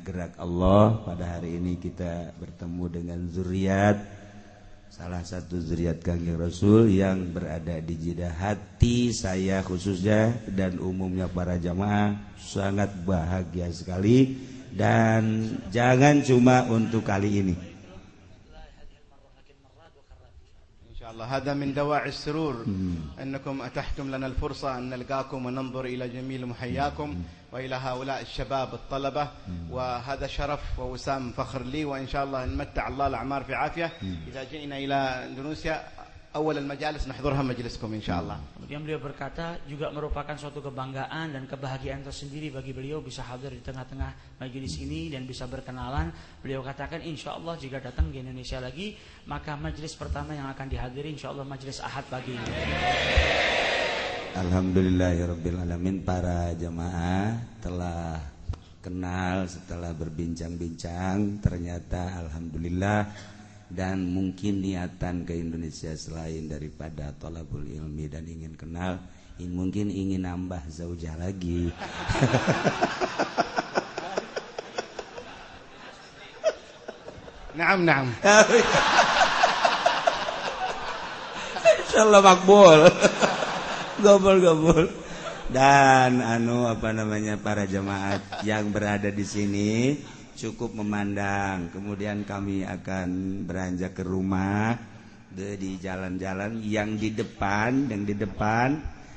gerak Allah pada hari ini kita bertemu dengan zuriat, salah satu zuriat Kangjeng Rasul yang berada di Jeddah. Hati saya khususnya dan umumnya para jamaah sangat bahagia sekali. Dan jangan cuma untuk kali ini. إن شاء الله هذا من دواعي السرور أنكم أتحتم لنا الفرصة أن نلقاكم وننظر إلى جميل محياكم وإلى هؤلاء الشباب الطلبة وهذا شرف ووسام فخر لي وإن شاء الله نمتع الله الأعمار في عافية إذا جئنا إلى إندونيسيا أول المجالس نحضرها مجلسكم إن شاء الله. Kemudian beliau berkata juga merupakan suatu kebanggaan dan kebahagiaan tersendiri bagi beliau bisa hadir di tengah-tengah majelis ini dan bisa berkenalan. Beliau katakan insya Allah jika datang di Indonesia lagi maka majelis pertama yang akan dihadiri insya Allah majelis Ahad pagi ini. Alhamdulillahirrabbilalamin, para jamaah telah kenal setelah berbincang-bincang, ternyata alhamdulillah. Dan mungkin niatan ke Indonesia selain daripada thalabul ilmi dan ingin kenal, mungkin ingin nambah zaujah lagi. Naam. Insyaallah makbul. Gobol. Dan para jemaat yang berada di sini cukup memandang, kemudian kami akan beranjak ke rumah di jalan-jalan yang di depan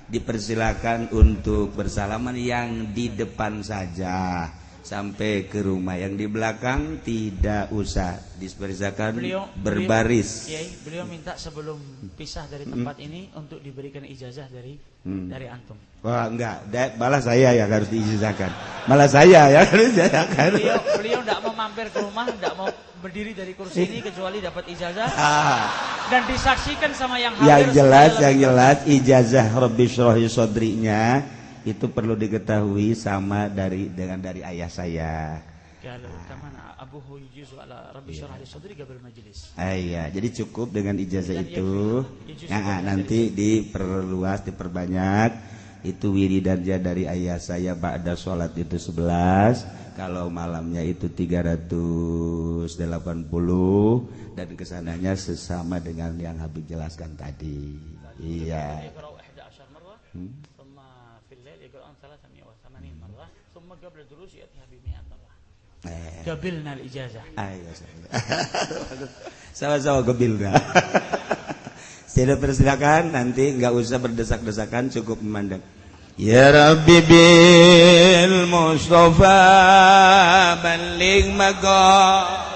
dipersilakan untuk bersalaman yang di depan saja sampai ke rumah, yang di belakang tidak usah, dipersilakan berbaris. Beliau minta sebelum pisah dari tempat ini untuk diberikan ijazah dari antum. Wah enggak, malah saya yang harus diijazahkan. Malah saya yang harus diijazahkan. Beliau tidak mau mampir ke rumah, tidak mau berdiri dari kursi ini kecuali dapat ijazah dan disaksikan sama yang hadir. Yang jelas ijazah Rabbi Syrahli Sodrinya itu perlu diketahui sama dari ayah saya. Kalau kemana abuhu yujuzu ala Rabbi Syrahli Sodri gabil majelis. Iya, jadi cukup dengan ijazah itu. Nanti diperluas, diperbanyak. Itu wiridannya dari ayah saya ba'da sholat itu 11. Kalau malamnya itu 380. Dan kesananya sesama dengan yang Habib jelaskan tadi. Iya. Gabilna al-ijazah. Sama-sama gabilna. Tidak persilakan, nanti enggak usah berdesak-desakan, cukup memandang. Ya Rabbi bil Mustafa balligh maqam